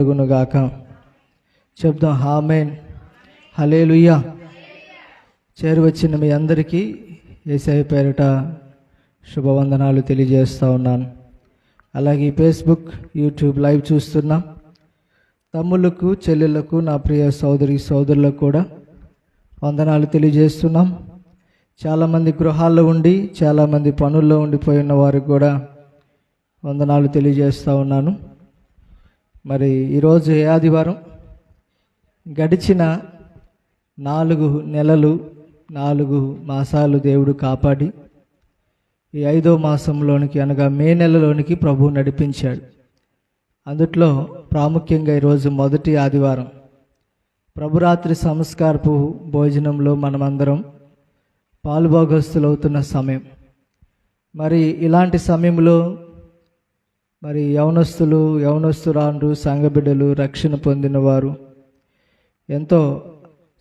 గాక. చెప్దాం ఆమేన్, హల్లెలూయా. చేరువచ్చిన మీ అందరికీ యేసయ్య పేరిట శుభవందనాలు తెలియజేస్తూ ఉన్నాను. అలాగే ఫేస్బుక్, యూట్యూబ్ లైవ్ చూస్తున్నాం తమ్ముళ్ళకు, చెల్లెళ్లకు, నా ప్రియ సోదరులకు కూడా వందనాలు తెలియజేస్తున్నాం. చాలామంది గృహాల్లో ఉండి, చాలామంది పనుల్లో ఉండిపోయిన వారికి కూడా వందనాలు తెలియజేస్తూ ఉన్నాను. మరి ఈరోజు ఆదివారం. గడిచిన 4 నెలలు 4 మాసాలు దేవుడు కాపాడి ఈ 5వ మాసంలోనికి అనగా మే నెలలోనికి ప్రభువు నడిపించాడు. అందుట్లో ప్రాముఖ్యంగా ఈరోజు మొదటి ఆదివారం ప్రభురాత్రి సంస్కారపు భోజనంలో మనమందరం పాలుభాగస్తులవుతున్న సమయం. మరి ఇలాంటి సమయంలో మరి యవనస్తురాండ్రు, సంఘబిడ్డలు, రక్షణ పొందిన వారు ఎంతో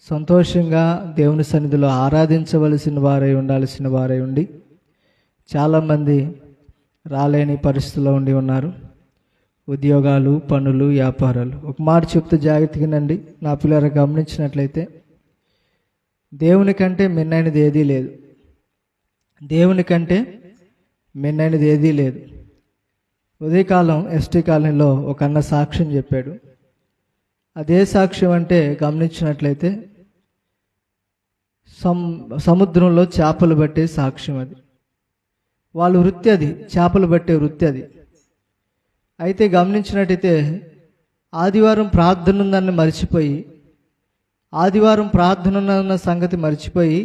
సంతోషంగా దేవుని సన్నిధిలో ఆరాధించవలసిన వారై ఉండాల్సిన వారై ఉండి చాలామంది రాలేని పరిస్థితుల్లో ఉండి ఉన్నారు. ఉద్యోగాలు, పనులు, వ్యాపారాలు. ఒక మాట చెప్తూ జాగ్రత్తగానండి. నా పిల్లలు గమనించినట్లయితే దేవుని కంటే మిన్నైనది ఏదీ లేదు. దేవుని కంటే మిన్నైనది ఏదీ లేదు. ఉదయకాలం ఎస్టీ కాలనీలో ఒక అన్న సాక్ష్యం చెప్పాడు. అదే సాక్ష్యం అంటే గమనించినట్లయితే సముద్రంలో చేపలు పట్టే సాక్ష్యం అది. వాళ్ళ వృత్తి అది, చేపలు పట్టే వృత్తి అది. అయితే గమనించినట్టయితే ఆదివారం ప్రార్థన ఉందని మర్చిపోయి, ఆదివారం ప్రార్థన ఉన్న సంగతి మర్చిపోయి,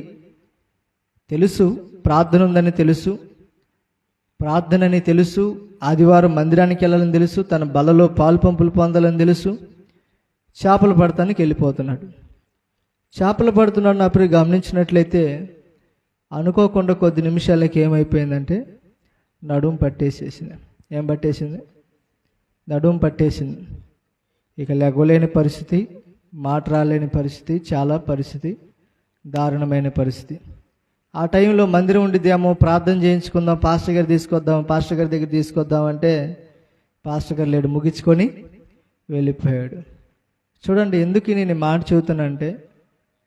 తెలుసు ప్రార్థన ఉందని తెలుసు, ప్రార్థనని తెలుసు, ఆదివారం మందిరానికి వెళ్ళాలని తెలుసు, తన బలలో పాలు పంపులు పొందాలని తెలుసు, చేపలు పడటానికి వెళ్ళిపోతున్నాడు. చేపలు పడుతున్నాడు. అప్పుడు గమనించినట్లయితే అనుకోకుండా కొద్ది నిమిషాలకి ఏమైపోయిందంటే నడుము పట్టేసేసింది. ఏం పట్టేసింది? నడుము పట్టేసింది. ఇక లెగలేని పరిస్థితి, మాట రాలేని పరిస్థితి, చాలా పరిస్థితి దారుణమైన పరిస్థితి. ఆ టైంలో మందిరం ఉండిద్దేమో, ప్రార్థన చేయించుకుందాం, పాస్టర్ గారు దగ్గర తీసుకొద్దాం అంటే పాస్టర్ గారు లేడు, ముగించుకొని వెళ్ళిపోయాడు. చూడండి, ఎందుకు నేను మాట చెబుతానంటే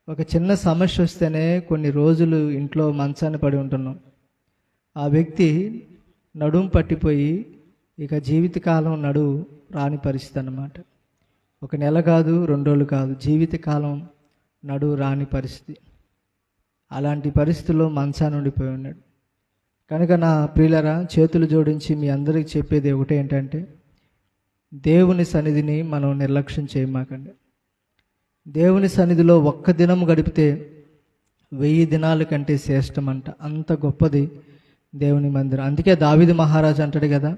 ఒక చిన్న సమస్య వస్తేనే కొన్ని రోజులు ఇంట్లో మంచాన్ని పడి ఉంటున్నాం. ఆ వ్యక్తి నడుము పట్టిపోయి ఇక జీవితకాలం రాని పరిస్థితి అన్నమాట. ఒక నెల కాదు, 2 రోజులు కాదు, జీవితకాలం రాని పరిస్థితి. అలాంటి పరిస్థితుల్లో మంచాన్ని ఉండిపోయి ఉన్నాడు. కనుక నా ప్రియులరా, చేతులు జోడించి మీ అందరికీ చెప్పేది ఒకటే ఏంటంటే దేవుని సన్నిధిని మనం నిర్లక్ష్యం చేయమాకండి. దేవుని సన్నిధిలో ఒక్క దినం గడిపితే 1000 దినాల కంటే శ్రేష్టమంట. అంత గొప్పది దేవుని మందిరం. అందుకే దావీదు మహారాజు అంటాడు కదా,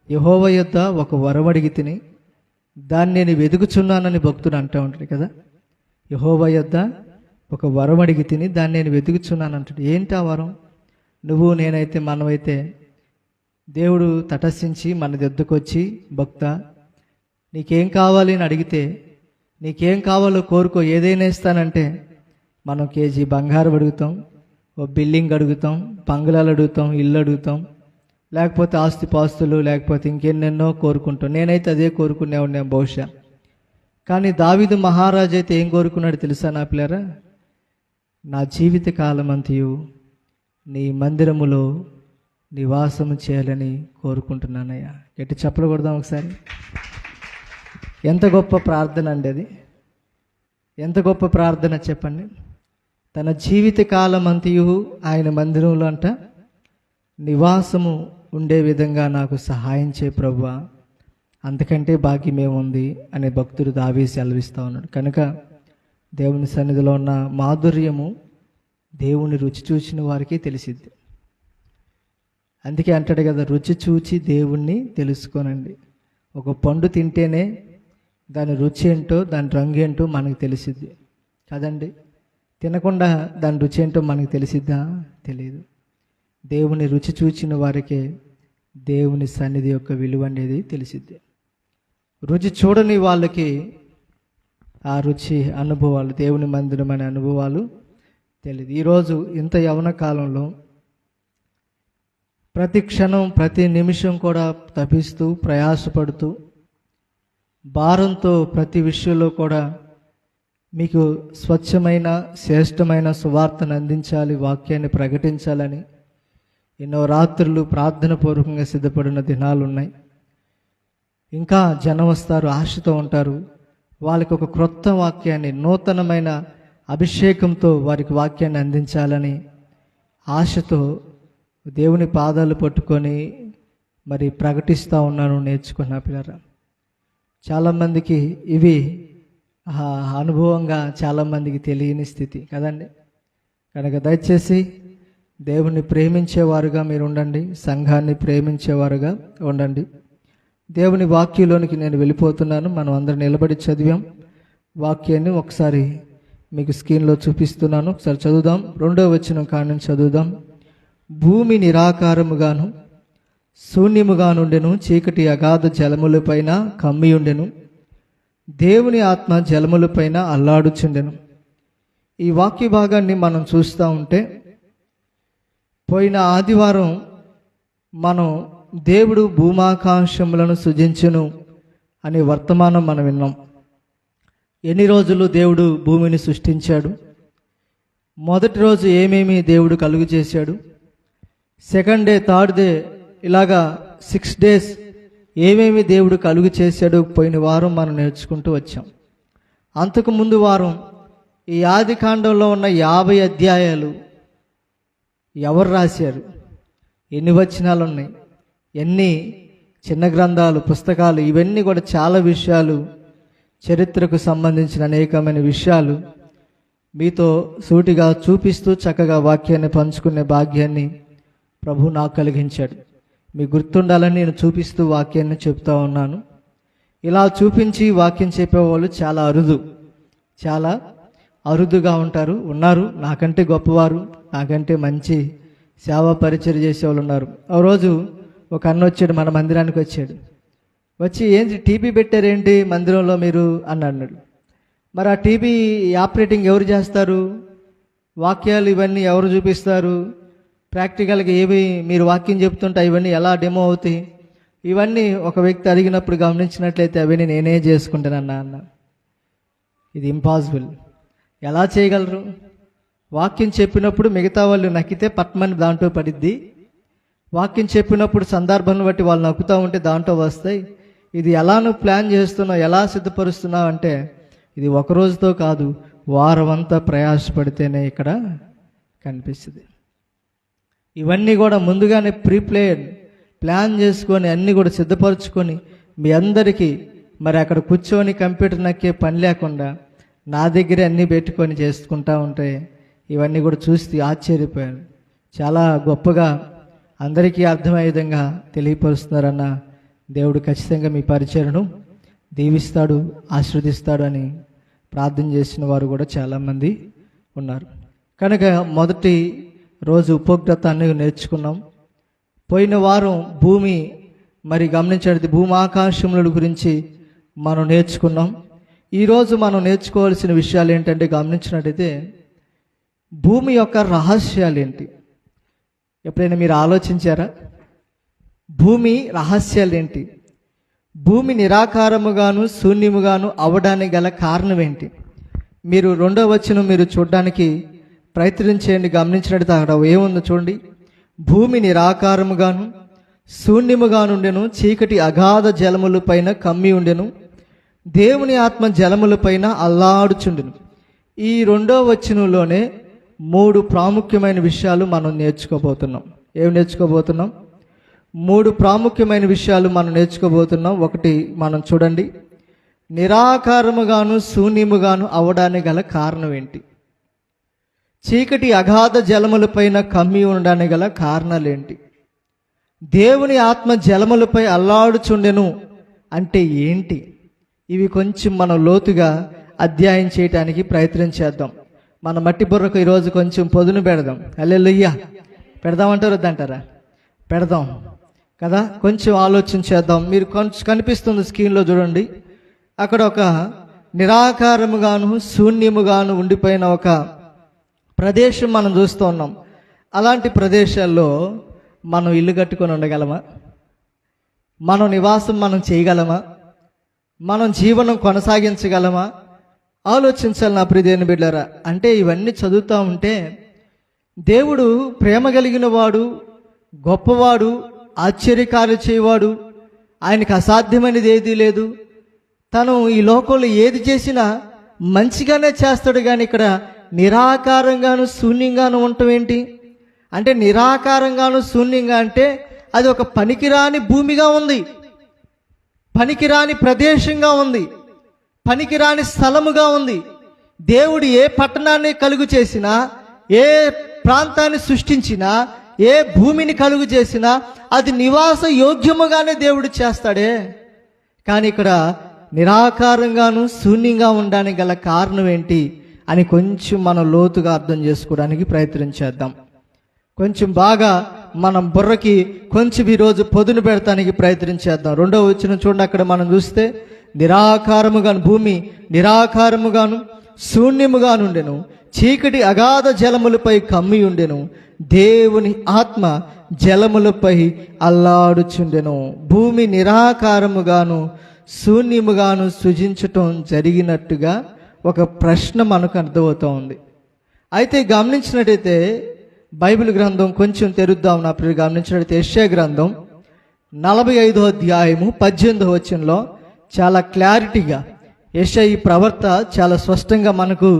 యెహోవా యొద్ద ఒక వరం అడిగి తిని దాన్ని నేను వెతుకుచున్నానని భక్తుడు అంటూ ఉంటాడు కదా. యెహోవా యొద్ద ఒక వరం అడిగి తిని దాన్ని నేను వెతుకుచున్నాను అంటాడు. ఏంటి ఆ వరం? నువ్వు నేనైతే, మనమైతే దేవుడు తటస్థించి మన దగ్గరకు వచ్చి, భక్త నీకేం కావాలి అని అడిగితే, నీకేం కావాలో కోరుకో, ఏదైనా ఇస్తానంటే మనం కేజీ బంగారం అడుగుతాం, ఓ బిల్డింగ్ అడుగుతాం, బంగ్లాలు అడుగుతాం, ఇల్లు అడుగుతాం, లేకపోతే ఆస్తిపాస్తులు, లేకపోతే ఇంకెన్నెన్నో కోరుకుంటాం. నేనైతే అదే కోరుకునేవాడిని బహుశా. కానీ దావీదు మహారాజు అయితే ఏం కోరుకున్నాడు తెలుసా నా పిల్లరా? నా జీవిత కాలం అంతయు నీ మందిరములో నివాసము చేయాలని కోరుకుంటున్నానయ్యా. ఎట్టి చెప్పలు కొడదాం ఒకసారి. ఎంత గొప్ప ప్రార్థన అండి అది! ఎంత గొప్ప ప్రార్థన చెప్పండి. తన జీవిత కాలం అంతయు ఆయన మందిరంలో అంట నివాసము ఉండే విధంగా నాకు సహాయం చేయ ప్రభువా, అంతకంటే భాగ్యమేముంది అనే భక్తుడు దావీదు సెలవిస్తూ ఉన్నాడు. కనుక దేవుని సన్నిధిలో ఉన్న మాధుర్యము దేవుని రుచి చూసిన వారికి తెలిసిద్ది. అందుకే అంటాడు కదా, రుచి చూచి దేవుణ్ణి తెలుసుకోనండి. ఒక పండు తింటేనే దాని రుచి ఏంటో, దాని రంగు ఏంటో మనకు తెలిసిద్ది కదండి. తినకుండా దాని రుచి ఏంటో మనకు తెలిసిద్దా? తెలియదు. దేవుని రుచి చూచిన వారికే దేవుని సన్నిధి యొక్క విలువ అనేది తెలిసిద్ది. రుచి చూడని వాళ్ళకి ఆ రుచి అనుభవాలు, దేవుని మందిరం అనే అనుభవాలు తెలియదు. ఈరోజు ఇంత యవ్వన కాలంలో ప్రతి క్షణం ప్రతి నిమిషం కూడా తపిస్తూ ప్రయాసపడుతూ భారంతో ప్రతి విషయంలో కూడా మీకు స్వచ్ఛమైన శ్రేష్టమైన సువార్తను అందించాలి, వాక్యాన్ని ప్రకటించాలని ఎన్నో రాత్రులు ప్రార్థన పూర్వకంగా సిద్ధపడిన దినాలు ఉన్నాయి. ఇంకా జనం వస్తారు, ఆశతో ఉంటారు. వాళ్ళకి ఒక క్రొత్త వాక్యాన్ని, నూతనమైన అభిషేకంతో వారికి వాక్యాన్ని అందించాలని ఆశతో దేవుని పాదాలు పట్టుకొని మరి ప్రకటిస్తూ ఉన్నాను. నేర్చుకున్న పిల్లరా, చాలామందికి ఇవి అనుభవంగా చాలామందికి తెలియని స్థితి కదండి. కనుక దయచేసి దేవుని ప్రేమించేవారుగా మీరు ఉండండి, సంఘాన్ని ప్రేమించేవారుగా ఉండండి. దేవుని వాక్యంలోనికి నేను వెళ్ళిపోతున్నాను. మనం అందరం నిలబడి చదివాం. వాక్యాన్ని ఒకసారి మీకు స్క్రీన్లో చూపిస్తున్నాను, ఒకసారి చదువుదాం. 2వ వచనం కాడి నుంచి చదువుదాం. భూమి నిరాకారముగాను శూన్యముగానుండెను, చీకటి అగాధ జలములపైన కమ్మియుండెను, దేవుని ఆత్మ జలములపైన అల్లాడుచుండెను. ఈ వాక్య భాగాన్ని మనం చూస్తూ ఉంటే, పోయిన ఆదివారం మనం దేవుడు భూమాకాశములను సృజించును అనే వర్తమానం మనం విన్నాం. ఎన్ని రోజులు దేవుడు భూమిని సృష్టించాడు, మొదటి రోజు ఏమేమి దేవుడు కలుగు చేశాడు, సెకండ్ డే, థర్డ్ డే, ఇలాగా 6 days ఏమేమి దేవుడు కలుగు చేశాడు పోయిన వారం మనం నేర్చుకుంటూ వచ్చాం. అంతకు ముందు వారం ఈ ఆది కాండంలో ఉన్న 50 అధ్యాయాలు ఎవరు రాశారు, ఎన్ని వచనాలు ఉన్నాయి, ఎన్ని చిన్న గ్రంథాలు, పుస్తకాలు, ఇవన్నీ కూడా చాలా విషయాలు, చరిత్రకు సంబంధించిన అనేకమైన విషయాలు మీతో సూటిగా చూపిస్తూ చక్కగా వాక్యాన్ని పంచుకునే భాగ్యాన్ని ప్రభు నాకు కలిగించాడు. మీకు గుర్తుండాలని నేను చూపిస్తూ వాక్యాన్ని చెప్తా ఉన్నాను. ఇలా చూపించి వాక్యం చెప్పేవాళ్ళు చాలా అరుదు, చాలా అరుదుగా ఉన్నారు. నాకంటే గొప్పవారు, నాకంటే మంచి సేవా పరిచయం చేసేవాళ్ళు ఉన్నారు. ఆ రోజు ఒక అన్న వచ్చాడు, మన మందిరానికి వచ్చాడు. వచ్చి ఏంటి టీవీ పెట్టారేంటి మందిరంలో మీరు అని అన్నాడు. మరి ఆ టీవీ ఆపరేటింగ్ ఎవరు చేస్తారు, వాక్యాలు ఇవన్నీ ఎవరు చూపిస్తారు, ప్రాక్టికల్గా ఏవి మీరు వాక్యం చెప్తుంటే ఇవన్నీ ఎలా డెమో అవుతాయి, ఇవన్నీ ఒక వ్యక్తి అడిగినప్పుడు గమనించినట్లయితే అవన్నీ నేనే చేసుకుంటానన్నా అన్న. ఇది ఇంపాసిబుల్. ఎలా చేయగలరు? వాక్యం చెప్పినప్పుడు మిగతా వాళ్ళు నక్కితే పట్మని దాంట్లో పడిద్ది, వాక్యం చెప్పినప్పుడు సందర్భాన్ని బట్టి వాళ్ళు నక్కుతూ ఉంటే దాంట్లో వస్తాయి. ఇది ఎలా నువ్వు ప్లాన్ చేస్తున్నావు, ఎలా సిద్ధపరుస్తున్నావు అంటే ఇది ఒక రోజుతో కాదు, వారం అంతా ప్రయాసపడితేనే ఇక్కడ కనిపిస్తుంది. ఇవన్నీ కూడా ముందుగానే ప్లాన్ చేసుకొని అన్నీ కూడా సిద్ధపరచుకొని మీ అందరికీ మరి అక్కడ కూర్చొని కంప్యూటర్ నక్కే పని లేకుండా నా దగ్గరే అన్నీ పెట్టుకొని చేసుకుంటా ఉంటే ఇవన్నీ కూడా చూసి ఆశ్చర్యపోయాను. చాలా గొప్పగా అందరికీ అర్థమయ్యే విధంగా తెలియపరుస్తున్నారన్న దేవుడు ఖచ్చితంగా మీ పరిచయను దీవిస్తాడు, ఆశీర్వదిస్తాడు అని ప్రార్థన చేసిన వారు కూడా చాలామంది ఉన్నారు. కనుక మొదటి రోజు ఉపగ్రతాన్ని నేర్చుకున్నాం. పోయిన వారం భూమి మరి గమనించండి, భూమి ఆకాశముల గురించి మనం నేర్చుకున్నాం. ఈరోజు మనం నేర్చుకోవాల్సిన విషయాలు ఏంటంటే గమనించినట్టయితే భూమి యొక్క రహస్యాలు ఏంటి. ఎప్పుడైనా మీరు ఆలోచించారా? భూమి రహస్యాలు ఏంటి? భూమి నిరాకారముగాను శూన్యముగాను అవడానికి గల కారణం ఏంటి? మీరు 2వ వచనం మీరు చూడడానికి ప్రయత్నం చేయండి. గమనించినట్టు అక్కడ ఏముందో చూడండి. భూమి నిరాకారముగాను శూన్యముగానుండెను, చీకటి అగాధ జలముల పైన కమ్మి ఉండెను, దేవుని ఆత్మ జలముల పైన అల్లాడుచుండెను. ఈ 2వ వచనంలోనే 3 ప్రాముఖ్యమైన విషయాలు మనం నేర్చుకోబోతున్నాం. ఏమి నేర్చుకోబోతున్నాం? 3 ప్రాముఖ్యమైన విషయాలు మనం నేర్చుకోబోతున్నాం. ఒకటి మనం చూడండి, నిరాకారముగాను శూన్యముగాను అవడానికి గల కారణం ఏంటి? చీకటి అగాధ జలములపైన కమ్మి ఉండడానికి గల కారణాలు ఏంటి? దేవుని ఆత్మ జలములపై అల్లాడుచుండెను అంటే ఏంటి? ఇవి కొంచెం మనం లోతుగా అధ్యయనం చేయడానికి ప్రయత్నం చేద్దాం. మన మట్టి బుర్రకు ఈరోజు కొంచెం పొదును పెడదాం. హల్లెలూయా. పెడదామంటారు వద్దంటారా? పెడదాం కదా. కొంచెం ఆలోచన చేద్దాం. మీరు కొంచెం కనిపిస్తుంది స్క్రీన్లో చూడండి. అక్కడ ఒక నిరాకారముగాను శూన్యముగాను ఉండిపోయిన ఒక ప్రదేశం మనం చూస్తూ ఉన్నాం. అలాంటి ప్రదేశాల్లో మనం ఇల్లు కట్టుకొని ఉండగలమా? మనం నివాసం మనం చేయగలమా? మనం జీవనం కొనసాగించగలమా? ఆలోచించాలి నా ప్రియదేవుని బిడ్డలారా. అంటే ఇవన్నీ చదువుతూ ఉంటే దేవుడు ప్రేమ కలిగిన వాడు, గొప్పవాడు, ఆశ్చర్యకార్యం చేయవాడు, ఆయనకు అసాధ్యమైనది ఏదీ లేదు. తను ఈ లోకంలో ఏది చేసినా మంచిగానే చేస్తాడు. కానీ ఇక్కడ నిరాకారంగాను శూన్యంగాను ఉండటం ఏంటి అంటే, నిరాకారంగాను శూన్యంగా అంటే అది ఒక పనికిరాని భూమిగా ఉంది, పనికిరాని ప్రదేశంగా ఉంది, పనికిరాని స్థలముగా ఉంది. దేవుడు ఏ పట్టణాన్ని కలుగు చేసినా, ఏ ప్రాంతాన్ని సృష్టించినా, ఏ భూమిని కలుగు చేసినా అది నివాస యోగ్యముగానే దేవుడు చేస్తాడే. కానీ ఇక్కడ నిరాకారంగాను శూన్యంగా ఉండడానికి గల కారణం ఏంటి అని కొంచెం మనం లోతుగా అర్థం చేసుకోవడానికి ప్రయత్నం చేద్దాం. కొంచెం బాగా మనం బుర్రకి కొంచెం ఈరోజు పొదును పెడతానికి ప్రయత్నం చేద్దాం. 2వ వచనం చూడండి. అక్కడ మనం చూస్తే నిరాకారముగాను, భూమి నిరాకారముగాను శూన్యముగా నుండెను, చీకటి అగాధ జలములపై కమ్మి ఉండెను, దేవుని ఆత్మ జలములపై అల్లాడుచుండెను. భూమి నిరాకారముగాను శూన్యముగాను సృజించటం జరిగినట్టుగా ఒక ప్రశ్న మనకు అర్థమవుతూ ఉంది. అయితే గమనించినట్టయితే బైబిల్ గ్రంథం కొంచెం తెరుద్దాం. నా ప్రియులు గమనించినట్టయితే యెషయా గ్రంథం 45వ అధ్యాయము 18వ వచనంలో చాలా క్లారిటీగా యెషయా ఈ ప్రవర్త చాలా స్పష్టంగా మనకు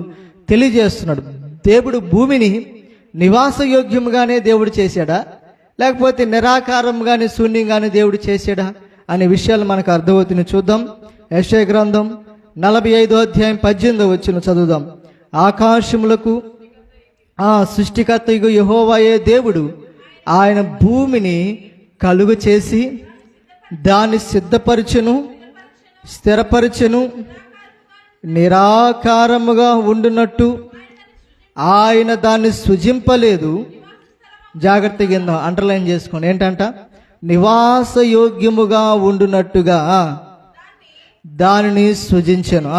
తెలియజేస్తున్నాడు. దేవుడు భూమిని నివాసయోగ్యంగానే దేవుడు చేశాడా, లేకపోతే నిరాకారంగానే శూన్యంగానే దేవుడు చేశాడా అనే విషయాలు మనకు అర్థమవుతుంది. చూద్దాం. యెషయా గ్రంథం 45వ అధ్యాయం 18వ వచనం చదువుదాం. ఆకాశములకు ఆ సృష్టికర్తయగు యెహోవాయే దేవుడు, ఆయన భూమిని కలుగు చేసి దాన్ని సిద్ధపరచును, స్థిరపరచును, నిరాకారముగా ఉండునట్టు ఆయన దాన్ని సృజింపలేదు. జాగ్రత్తగా అండర్లైన్ చేసుకోండి. ఏంటంట? నివాసయోగ్యముగా ఉండునట్టుగా దానిని సృజించెను.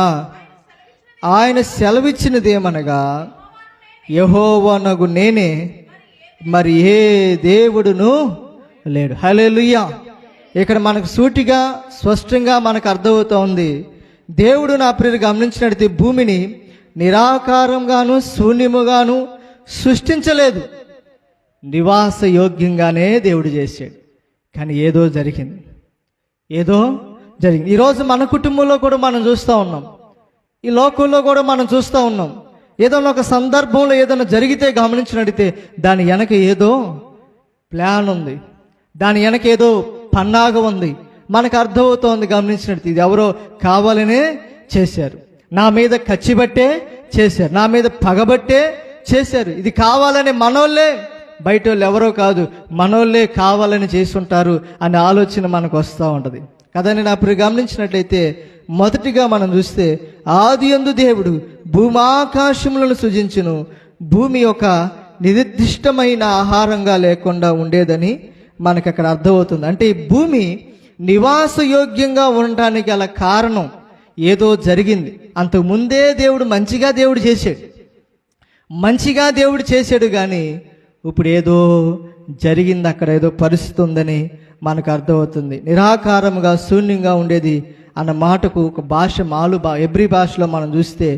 ఆయన సెలవిచ్చినది ఏమనగా, యెహోవానగు నేనే, మరి ఏ దేవుడును లేడు. హల్లెలూయా. ఇక్కడ మనకు సూటిగా స్పష్టంగా మనకు అర్థమవుతోంది. దేవుడు నా ప్రియులు గమనించినట్టు భూమిని నిరాకారంగాను శూన్యముగాను సృష్టించలేదు, నివాస యోగ్యంగానే దేవుడు చేశాడు. కానీ ఏదో జరిగింది. ఈరోజు మన కుటుంబంలో కూడా మనం చూస్తూ ఉన్నాం, ఈ లోకంలో కూడా మనం చూస్తూ ఉన్నాం. ఏదైనా ఒక సందర్భంలో ఏదైనా జరిగితే గమనించినట్టయితే దాని వెనక ఏదో ప్లాన్ ఉంది, దాని వెనక ఏదో పన్నాగ ఉంది. మనకు అర్థమవుతోంది గమనించినట్టు ఇది ఎవరో కావాలనే చేశారు, నా మీద కచ్చిబట్టే చేశారు, నా మీద పగబట్టే చేశారు. ఇది కావాలని మనోళ్ళే, బయట వాళ్ళు ఎవరో కాదు, మనోళ్ళే కావాలని చేసుంటారు అనే ఆలోచన మనకు వస్తూ ఉంటుంది కదని నా ప్రియ గమనించినట్లయితే మొదటిగా మనం చూస్తే ఆదియందు దేవుడు భూమాకాశములను సృజించును. భూమి ఒక నిర్దిష్టమైన ఆహారంగా లేకుండా ఉండేదని మనకు అక్కడ అర్థమవుతుంది. అంటే ఈ భూమి నివాసయోగ్యంగా ఉండటానికి గల కారణం ఏదో జరిగింది. అంతకు ముందే దేవుడు మంచిగా దేవుడు చేశాడు కానీ ఇప్పుడు ఏదో జరిగింది, అక్కడ ఏదో పరిస్థితి ఉందని మనకు అర్థమవుతుంది. నిరాకారముగా శూన్యంగా ఉండేది అన్న మాటకు ఒక భాష ఎబ్రీ భాషలో మనం చూస్తే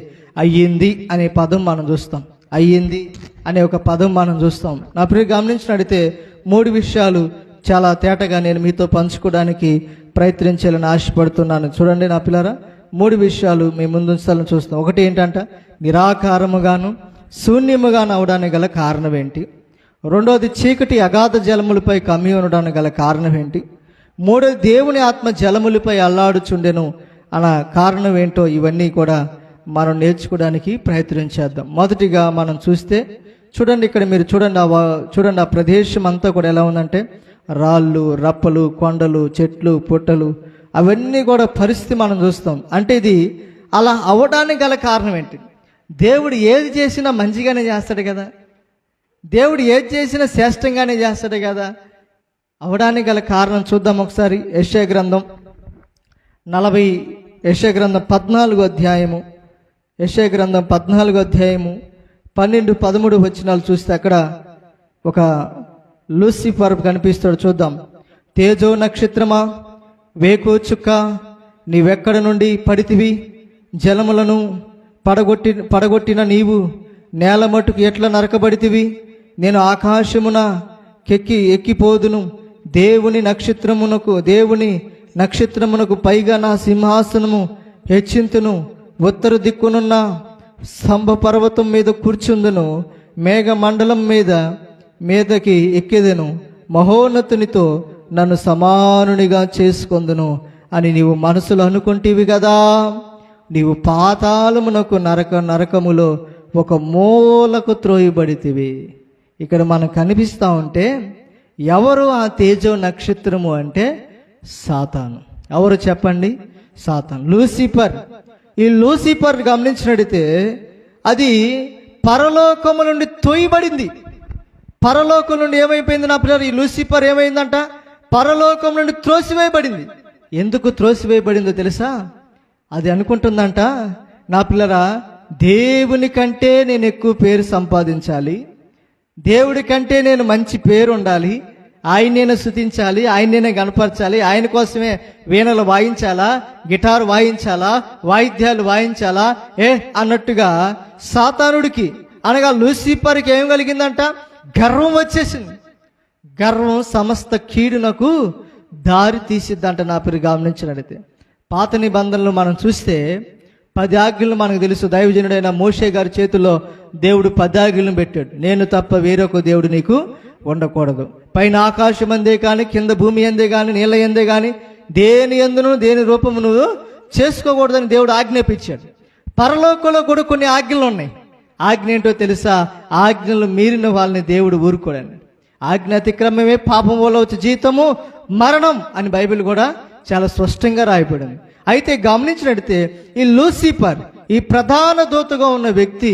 అయ్యింది అనే పదం మనం చూస్తాం. అయ్యింది అనే ఒక పదం మనం చూస్తాం. నా ప్రియ గమనించినట్టయితే 3 విషయాలు చాలా తేటగా నేను మీతో పంచుకోవడానికి ప్రయత్నించాలని ఆశపడుతున్నాను. చూడండి నా పిల్లరా, 3 విషయాలు మీ ముందు ఉంచాలని చూస్తాం. ఒకటి ఏంటంట, నిరాకారముగాను శూన్యముగాను అవడానికి గల కారణం ఏంటి? రెండోది, చీకటి అగాధ జలములపై కమ్మి ఉండడానికి గల కారణం ఏంటి? మూడోది, దేవుని ఆత్మ జలములపై అల్లాడుచుండెను అన్న కారణం ఏంటో ఇవన్నీ కూడా మనం నేర్చుకోవడానికి ప్రయత్నం చేద్దాం. మొదటిగా మనం చూస్తే చూడండి, ఇక్కడ మీరు చూడండి ఆ ప్రదేశం అంతా కూడా ఎలా ఉందంటే రాళ్ళు, రప్పలు, కొండలు, చెట్లు, పుట్టలు అవన్నీ కూడా పరిస్థితి మనం చూస్తాం. అంటే ఇది అలా అవ్వడానికి గల కారణం ఏంటి? దేవుడు ఏది చేసినా మంచిగానే చేస్తాడు కదా, దేవుడు ఏది చేసినా శ్రేష్టంగానే చేస్తాడు కదా. అవడానికి గల కారణం చూద్దాం ఒకసారి. యెషయా గ్రంథం 14వ అధ్యాయము 12-13 వచనాలు చూస్తే అక్కడ ఒక లూసిఫర్ కనిపిస్తాడు. చూద్దాం. తేజో నక్షత్రమా, వేకు చుక్క, నీవెక్కడ నుండి పడితివి? జలములను పడగొట్టిన నీవు నేల మట్టుకు ఎట్లా నరకబడితివి? నేను ఆకాశమున ఎక్కిపోదును, దేవుని నక్షత్రమునకు పైగా నా సింహాసనము హెచ్చింతును. ఉత్తర దిక్కునున్న స్తంభ పర్వతం మీద కూర్చుందును, మేఘ మండలం మీదకి ఎక్కెదను, మహోన్నతునితో నన్ను సమానునిగా చేసుకొందును అని నీవు మనసులో అనుకుంటేవి కదా. నీవు పాతాళమునకు నరకములో ఒక మూలకు త్రోయబడితివి. ఇక్కడ మనకు కనిపిస్తూ ఉంటే ఎవరు ఆ తేజో నక్షత్రము అంటే సాతాను. ఎవరు చెప్పండి? సాతాను, లూసిఫర్. ఈ లూసిఫర్ గమనించినట్టయితే అది పరలోకము నుండి తోయబడింది. పరలోకం నుండి ఏమైపోయింది నా పిల్లలు? ఈ లూసిఫర్ ఏమైందంట? పరలోకం నుండి త్రోసివేయబడింది. ఎందుకు త్రోసివేయబడిందో తెలుసా? అది అనుకుంటుందంట, నా పిల్లరా, దేవుని కంటే నేను ఎక్కువ పేరు సంపాదించాలి, దేవుడి కంటే నేను మంచి పేరు ఉండాలి, ఆయన నేను స్తుతించాలి, ఆయన నేనే గణపరచాలి, ఆయన కోసమే వీణలు వాయించాలా, గిటారు వాయించాలా, వాయిద్యాలు వాయించాలా అన్నట్టుగా సాతానుడికి అనగా లూసిఫర్కి ఏం కలిగిందంట? గర్వం వచ్చేసింది. గర్వం సమస్త కీడునకు దారి తీసిద్దంట. నా పేరు గమనించినట్లయితే పాత నిబంధనలు మనం చూస్తే 10 ఆజ్ఞలు మనకు తెలుసు. దైవజనుడైన మోషే గారి చేతుల్లో దేవుడు 10 ఆజ్ఞలను పెట్టాడు. నేను తప్ప వేరొక దేవుడు నీకు ఉండకూడదు, పైన ఆకాశం అందే కానీ కింద భూమి అందే కానీ నీళ్ళ ఎందే కానీ దేని ఎందును దేని రూపము నువ్వు చేసుకోకూడదని దేవుడు ఆజ్ఞాపించాడు. పరలోకంలో కూడా కొన్ని ఆజ్ఞలు ఉన్నాయి. ఆజ్ఞ ఏంటో తెలుసా? ఆజ్ఞలు మీరిన వాళ్ళని దేవుడు ఊరుకోడని. ఆజ్ఞ అతిక్రమమే పాపం వల్ల వచ్చే జీతము మరణం అని బైబిల్ కూడా చాలా స్పష్టంగా రాయబడింది. అయితే గమనించినట్లయితే ఈ లూసిఫర్, ఈ ప్రధాన దూతగా ఉన్న వ్యక్తి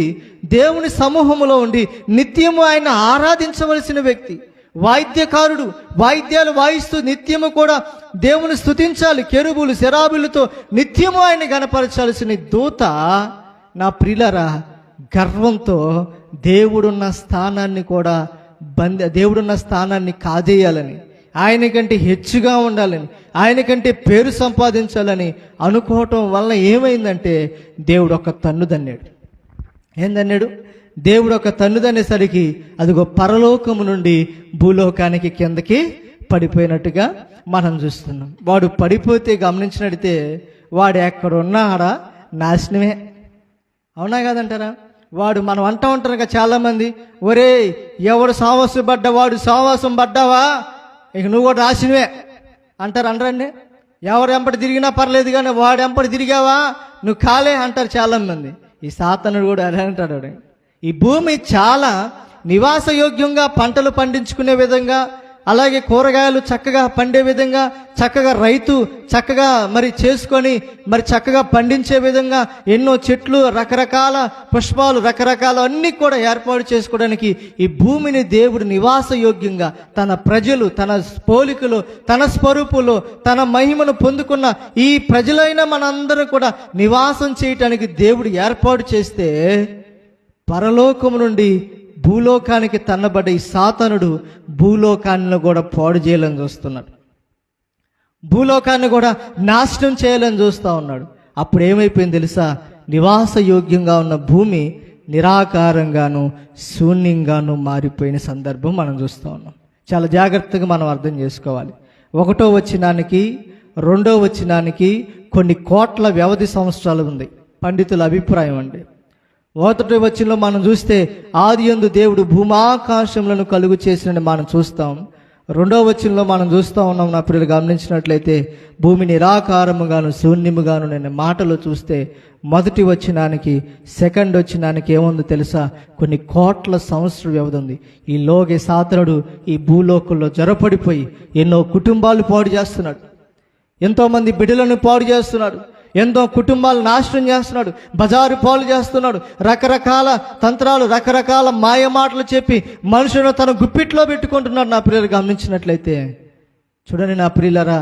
దేవుని సమూహంలో ఉండి నిత్యము ఆయన ఆరాధించవలసిన వ్యక్తి, వాయిద్యకారుడు. వాయిద్యాలు వాయిస్తూ నిత్యము కూడా దేవుని స్తుతించాలి, కెరూబులు శరాబులతో నిత్యము ఆయన గణపరచాల్సిన దూత నా ప్రియులరా గర్వంతో దేవుడున్న స్థానాన్ని కాజేయాలని, ఆయనకంటే హెచ్చుగా ఉండాలని, ఆయనకంటే పేరు సంపాదించాలని అనుకోవటం వల్ల ఏమైందంటే దేవుడు ఒక తన్ను దన్నాడు. ఏందన్నాడు? దేవుడు ఒక తన్ను దన్నేసరికి అదిగో పరలోకము నుండి భూలోకానికి కిందకి పడిపోయినట్టుగా మనం చూస్తున్నాం. వాడు పడిపోతే గమనించినట్లయితే వాడు ఎక్కడున్నాడా నాశనమే. అవునా కాదంటారా? వాడు మనం అంటూ ఉంటారు కదా చాలామంది, ఒరే ఎవడు సావాసం పడ్డవాడు సావాసం పడ్డావా, ఇక నువ్వు కూడా నాశనమే అంటారు. అనరండి? ఎవరు ఎంపటి తిరిగినా పర్లేదు కానీ వాడు ఎంపటి తిరిగావా నువ్వు కాలే అంటారు చాలామంది. ఈ సాతానుడు కూడా అదే అంటాడు. ఈ భూమి చాలా నివాసయోగ్యంగా పంటలు పండించుకునే విధంగా, అలాగే కూరగాయలు చక్కగా పండే విధంగా, చక్కగా రైతు చక్కగా మరి చేసుకొని మరి చక్కగా పండించే విధంగా ఎన్నో చెట్లు, రకరకాల పుష్పాలు, రకరకాల అన్నీ కూడా ఏర్పాటు చేసుకోవడానికి ఈ భూమిని దేవుడు నివాసయోగ్యంగా తన ప్రజలు, తన పోలికలు, తన స్వరూపులు, తన మహిమను పొందుకున్న ఈ ప్రజలైన మనందరూ కూడా నివాసం చేయటానికి దేవుడు ఏర్పాటు చేస్తే పరలోకము నుండి భూలోకానికి తన్నబడ్డ ఈ సాతానుడు భూలోకాన్ని కూడా పాడు చేయాలని చూస్తున్నాడు, భూలోకాన్ని కూడా నాశనం చేయాలని చూస్తూ ఉన్నాడు. అప్పుడు ఏమైపోయింది తెలుసా? నివాసయోగ్యంగా ఉన్న భూమి నిరాకారంగాను శూన్యంగాను మారిపోయిన సందర్భం మనం చూస్తూ ఉన్నాం. చాలా జాగ్రత్తగా మనం అర్థం చేసుకోవాలి. 1వ వచనానికి 2వ వచనానికి కొన్ని కోట్ల వ్యవధి సంవత్సరాలు ఉంది పండితుల అభిప్రాయం అండి. 1వ వచనంలో మనం చూస్తే ఆదియందు దేవుడు భూమాకాశములను కలుగు చేసినని మనం చూస్తాం. 2వ వచనంలో మనం చూస్తూ ఉన్నాం. నా పిల్లలు గమనించినట్లయితే భూమి నిరాకారముగాను శూన్యముగాను నేను మాటలు చూస్తే 1వ వచనానికి 2వ వచనానికి ఏముందో తెలుసా? కొన్ని కోట్ల సంవత్సరాల వ్యవధి ఉంది. ఈ లోగే సాతానుడు ఈ భూలోకంలో జొరపడిపోయి ఎన్నో కుటుంబాలు పాడు చేస్తున్నాడు, ఎంతోమంది బిడ్డలను పాడు చేస్తున్నాడు, ఎంతో కుటుంబాలు నాశనం చేస్తున్నాడు, బజారు పాలు చేస్తున్నాడు, రకరకాల తంత్రాలు, రకరకాల మాయ మాటలు చెప్పి మనుషులను తన గుప్పిట్లో పెట్టుకుంటున్నాడు. నా ప్రియులు గమనించినట్లయితే చూడండి నా ప్రియులరా,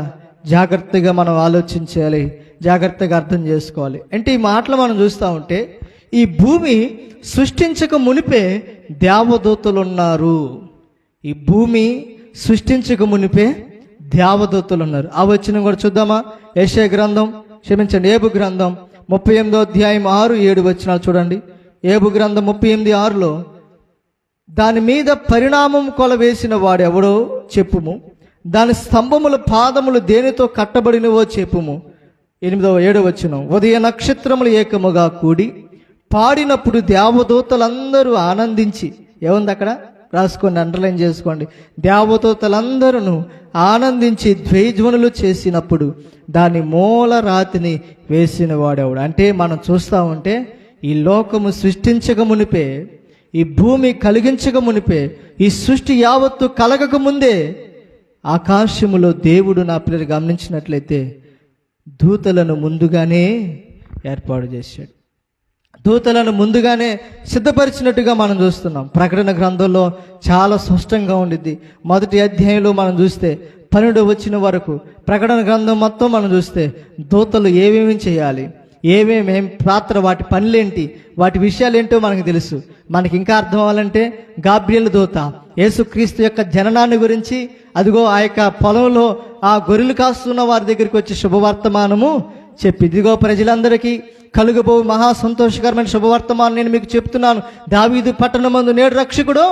జాగ్రత్తగా మనం ఆలోచించాలి, జాగ్రత్తగా అర్థం చేసుకోవాలి. అంటే ఈ మాటలు మనం చూస్తూ ఉంటే ఈ భూమి సృష్టించక మునిపే దేవదూతలు ఉన్నారు. ఈ భూమి సృష్టించక మునిపే దేవదూతలు ఉన్నారు. ఆ వచనం కూడా చూద్దామా? యెషయా గ్రంథం క్షమించండి, ఏబు గ్రంథం 38వ అధ్యాయం 6-7 వచనాలు చూడండి. ఏబు గ్రంథం 38:6లో దాని మీద పరిణామం కొలవేసిన వాడెవడో చెప్పుము, దాని స్తంభముల పాదములు దేనితో కట్టబడినవో చెప్పుము. 8వ-7వ వచనం, ఉదయ నక్షత్రములు ఏకముగా కూడి పాడినప్పుడు దేవదూతలందరూ ఆనందించి, ఏముంది అక్కడ రాసుకోండి, అండర్లైన్ చేసుకోండి, దేవదూతలందరూ ఆనందించి ద్వైధ్వనులు చేసినప్పుడు దాని మూల రాతిని వేసిన వాడెవడు. అంటే మనం చూస్తూ ఉంటే ఈ లోకము సృష్టించక మునిపే, ఈ భూమి కలిగించక మునిపే, ఈ సృష్టి యావత్తు కలగక ముందే ఆకాశములో దేవుడు, నా పిల్లలు గమనించినట్లయితే, దూతలను ముందుగానే ఏర్పాటు చేశాడు. దూతలను ముందుగానే సిద్ధపరిచినట్టుగా మనం చూస్తున్నాం. ప్రకటన గ్రంథంలో చాలా స్పష్టంగా ఉండిద్ది. 1వ అధ్యాయంలో మనం చూస్తే 12వ వచనం వరకు ప్రకటన గ్రంథం మొత్తం మనం చూస్తే దూతలు ఏమేమి చేయాలి, ఏమేమి పాత్ర, వాటి పనులేంటి, వాటి విషయాలు ఏంటో మనకు తెలుసు. మనకి ఇంకా అర్థం అవ్వాలంటే గాబ్రియల్ దూత యేసుక్రీస్తు యొక్క జననాన్ని గురించి, అదిగో ఆ యొక్క పొలంలో ఆ గొర్రెలు కాస్తున్న వారి దగ్గరికి వచ్చి శుభవర్తమానము చెప్పి, ఇదిగో ప్రజలందరికీ కలుగబో మహా సంతోషకరమైన శుభవర్తమానం నేను మీకు చెప్తున్నాను, దావీదు పట్టణమందు నేడు రక్షకుడు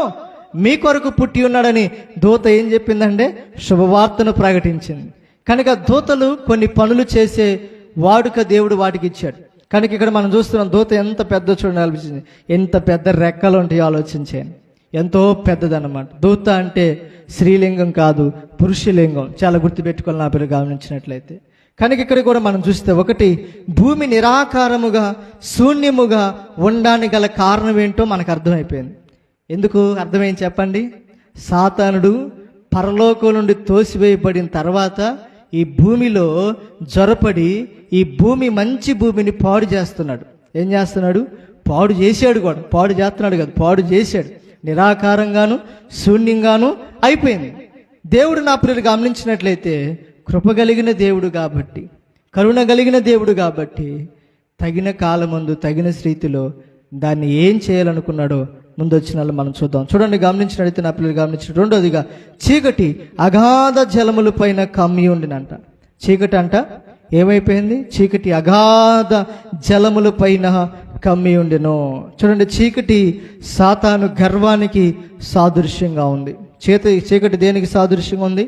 మీ కొరకు పుట్టి ఉన్నాడని దూత ఏం చెప్పిందంటే శుభవార్తను ప్రకటించింది. కనుక దూతలు కొన్ని పనులు చేసే వాడుక దేవుడు వాటికి ఇచ్చాడు. కనుక ఇక్కడ మనం చూస్తున్నాం దూత ఎంత పెద్ద చూడండి అనిపించింది, ఎంత పెద్ద రెక్కలు ఉంటాయో ఆలోచించాను, ఎంతో పెద్దదన్నమాట. దూత అంటే స్త్రీలింగం కాదు, పురుషలింగం. చాలా గుర్తుపెట్టుకోవాలి నా పేరు గమనించినట్లయితే. కనుక ఇక్కడ కూడా మనం చూస్తే, ఒకటి, భూమి నిరాకారముగా శూన్యముగా ఉండడానికి గల కారణం ఏంటో మనకు అర్థమైపోయింది. ఎందుకు అర్థమైంది చెప్పండి? సాతానుడు పరలోకం నుండి తోసివేయబడిన తర్వాత ఈ భూమిలో జొరపడి ఈ భూమి, మంచి భూమిని పాడు చేస్తున్నాడు. ఏం చేస్తున్నాడు? పాడు చేశాడు కూడా. పాడు చేస్తున్నాడు కదా, పాడు చేశాడు. నిరాకారంగాను శూన్యంగాను అయిపోయింది. దేవుడు నా పిల్లలు గమనించినట్లయితే కృప కలిగిన దేవుడు కాబట్టి, కరుణ కలిగిన దేవుడు కాబట్టి, తగిన కాలమందు తగిన రీతిలో దాన్ని ఏం చేయాలనుకున్నాడో ముందు వచ్చిన మనం చూద్దాం. చూడండి, గమనించినట్లయితే నా పిల్లలు గమనించిన, రెండోదిగా, చీకటి అగాధ జలముల పైన కమ్మి ఉండినంట. చీకటి అంట ఏమైపోయింది? చీకటి అగాధ జలముల పైన కమ్మి ఉండెను. చూడండి, చీకటి సాతాను గర్వానికి సాదృశ్యంగా ఉంది. చీకటి దేనికి సాదృశ్యంగా ఉంది?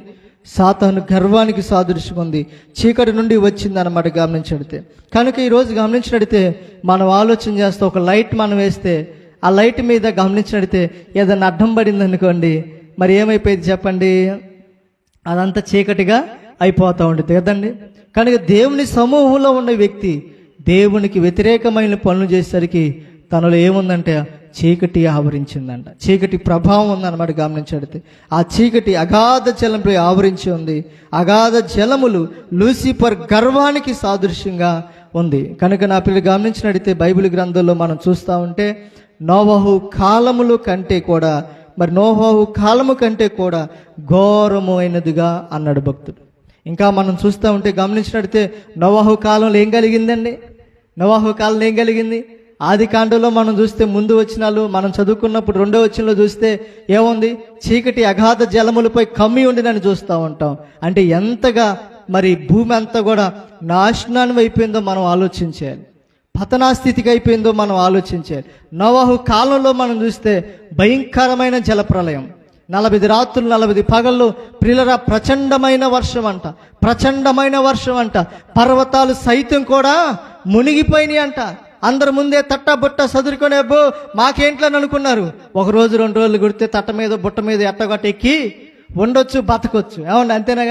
సాతాను గర్వానికి సాదృశ్యం ఉంది. చీకటి నుండి వచ్చింది అన్నమాట గమనించడితే. కనుక ఈరోజు గమనించినడితే మనం ఆలోచన చేస్తే, ఒక లైట్ మనం వేస్తే ఆ లైట్ మీద గమనించినడితే ఏదైనా అడ్డం పడింది అనుకోండి, మరి ఏమైపోయింది చెప్పండి? అదంతా చీకటిగా అయిపోతూ ఉంటుంది కదండి. కనుక దేవుని సమూహంలో ఉన్న వ్యక్తి దేవునికి వ్యతిరేకమైన పనులు చేసేసరికి తనలో ఏముందంటే చీకటి ఆవరించిందంట. చీకటి ప్రభావం ఉందన్నమాట గమనించడితే. ఆ చీకటి అగాధ జలంపై ఆవరించి ఉంది. అగాధ జలములు లూసిఫర్ గర్వానికి సాదృశ్యంగా ఉంది. కనుక నా పిల్లలు గమనించినడితే బైబిల్ గ్రంథంలో మనం చూస్తూ ఉంటే నోవహు కాలములు కంటే కూడా, మరి నోవహు కాలము కంటే కూడా ఘోరము అయినదిగా అన్నాడు భక్తుడు. ఇంకా మనం చూస్తూ ఉంటే గమనించినట్టే నోవహు కాలంలో ఏం కలిగిందండి? నోవహు కాలంలో ఏం కలిగింది? ఆది కాండంలో మనం చూస్తే ముందు వచనాలు మనం చదువుకున్నప్పుడు 2వ వచనంలో చూస్తే ఏముంది? చీకటి అగాధ జలములపై కమ్మి ఉండినని చూస్తూ ఉంటాం. అంటే ఎంతగా మరి భూమి అంతా కూడా నాశనాన్ని అయిపోయిందో మనం ఆలోచించాలి, పతనాస్థితికి అయిపోయిందో మనం ఆలోచించాలి. నోవహు కాలంలో మనం చూస్తే భయంకరమైన జలప్రలయం, 40 రాత్రులు 40 పగళ్ళు ప్రియులరా, ప్రచండమైన వర్షం అంట, ప్రచండమైన వర్షం అంట. పర్వతాలు సైతం కూడా మునిగిపోయినాయి అంట. అందరు ముందే తట్ట బుట్ట సదురుకొని అబ్బో మాకేంట్లని అనుకున్నారు. 1 రోజు 2 రోజులు గుడితే తట్ట మీద బుట్ట మీద ఎట్టగొట్ట ఎక్కి ఉండొచ్చు, బతకొచ్చు. ఏమండి, అంతేనా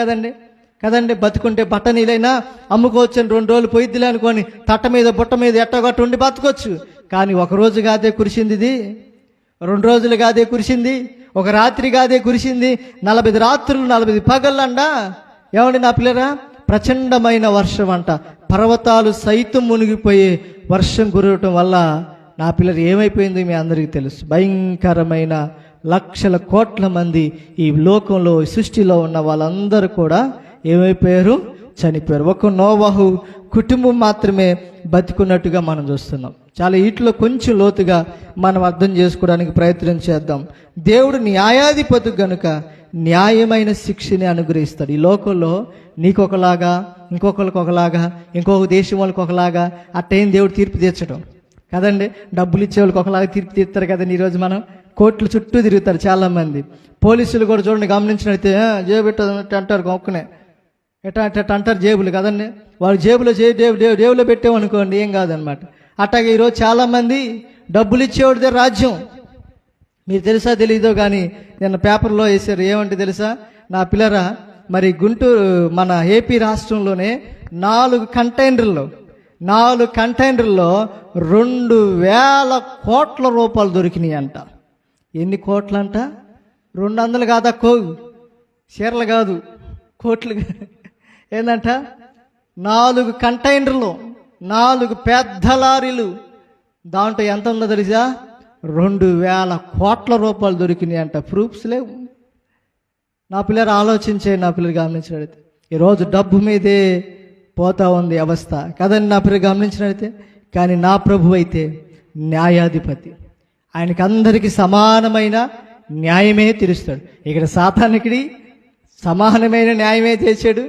కదండి? బతుకుంటే బట్ట నీళ్ళైనా అమ్ముకోవచ్చు అని 2 రోజులు పోయిద్దిలే అనుకొని తట్ట మీద బుట్ట మీద ఎట్టగొట్ట ఉండి బతకొచ్చు. కానీ 1 రోజు కాదే కురిసింది, ఇది 2 రోజులు కాదే కురిసింది, 1 రాత్రి కాదే కురిసింది, 40 రాత్రులు 40 పగళ్ళండా. ఏమండి నా పిల్లరా, ప్రచండమైన వర్షం అంట. పర్వతాలు సైతం మునిగిపోయే వర్షం కురవటం వల్ల నా పిల్లలు ఏమైపోయింది మీ అందరికీ తెలుసు. భయంకరమైన లక్షల కోట్ల మంది ఈ లోకంలో, సృష్టిలో ఉన్న వాళ్ళందరూ కూడా ఏమైపోయారు? చనిపోయారు. ఒక నోవహు కుటుంబం మాత్రమే బతికున్నట్టుగా మనం చూస్తున్నాం. చాలా వీటిలో కొంచెం లోతుగా మనం అర్థం చేసుకోవడానికి ప్రయత్నం చేద్దాం. దేవుడు న్యాయాధిపతి గనుక న్యాయమైన శిక్షని అనుగ్రహిస్తాడు. ఈ లోకంలో నీకొకలాగా ఇంకొకరికి ఒకలాగా, ఇంకొక దేశం వాళ్ళకి ఒకలాగా అట్టేం దేవుడు తీర్పు తీర్చడం కదండి. డబ్బులు ఇచ్చే వాళ్ళకి ఒకలాగా తీర్పు తీర్తారు కదండి. ఈరోజు మనం కోర్టుల చుట్టూ తిరుగుతారు చాలామంది. పోలీసులు కూడా చూడండి, గమనించినట్టే జేబు పెట్ట అంటారు, ఒక్కనే ఎట్ట అంటారు జేబులు కదండి. వాళ్ళు జేబులో జేబులో పెట్టామనుకోండి ఏం కాదనమాట. అట్లాగే ఈరోజు చాలామంది డబ్బులు ఇచ్చేవాడిదే రాజ్యం. మీరు తెలుసా తెలీదో కానీ నిన్న పేపర్లో వేసారు, ఏమంటే తెలుసా నా పిల్లరా, మరి గుంటూరు మన ఏపీ రాష్ట్రంలోనే 4 కంటైనర్లో 2,000 కోట్ల రూపాయలు దొరికినాయి అంట. ఎన్ని కోట్లు అంట? 200 కాదా, చీరలు కాదు, కోట్లు. ఏందంట 4 కంటైనర్లు, 4 పెద్ద లారీలు, దాంట్లో ఎంత ఉందో తెలుసా? 2,000 కోట్ల రూపాయలు దొరికినాయి అంట. ప్రూఫ్స్ లేవు. నా పిల్లలు ఆలోచించే, నా పిల్లలు గమనించినట్లయితే ఈరోజు డబ్బు మీదే పోతా ఉంది అవస్థ కదండి. నా పిల్లలు గమనించినట్లయితే, కానీ నా ప్రభు అయితే న్యాయాధిపతి. ఆయనకి అందరికీ సమానమైన న్యాయమే తీరుస్తాడు. ఇక్కడ సాతానికి సమానమైన న్యాయమే చేశాడు.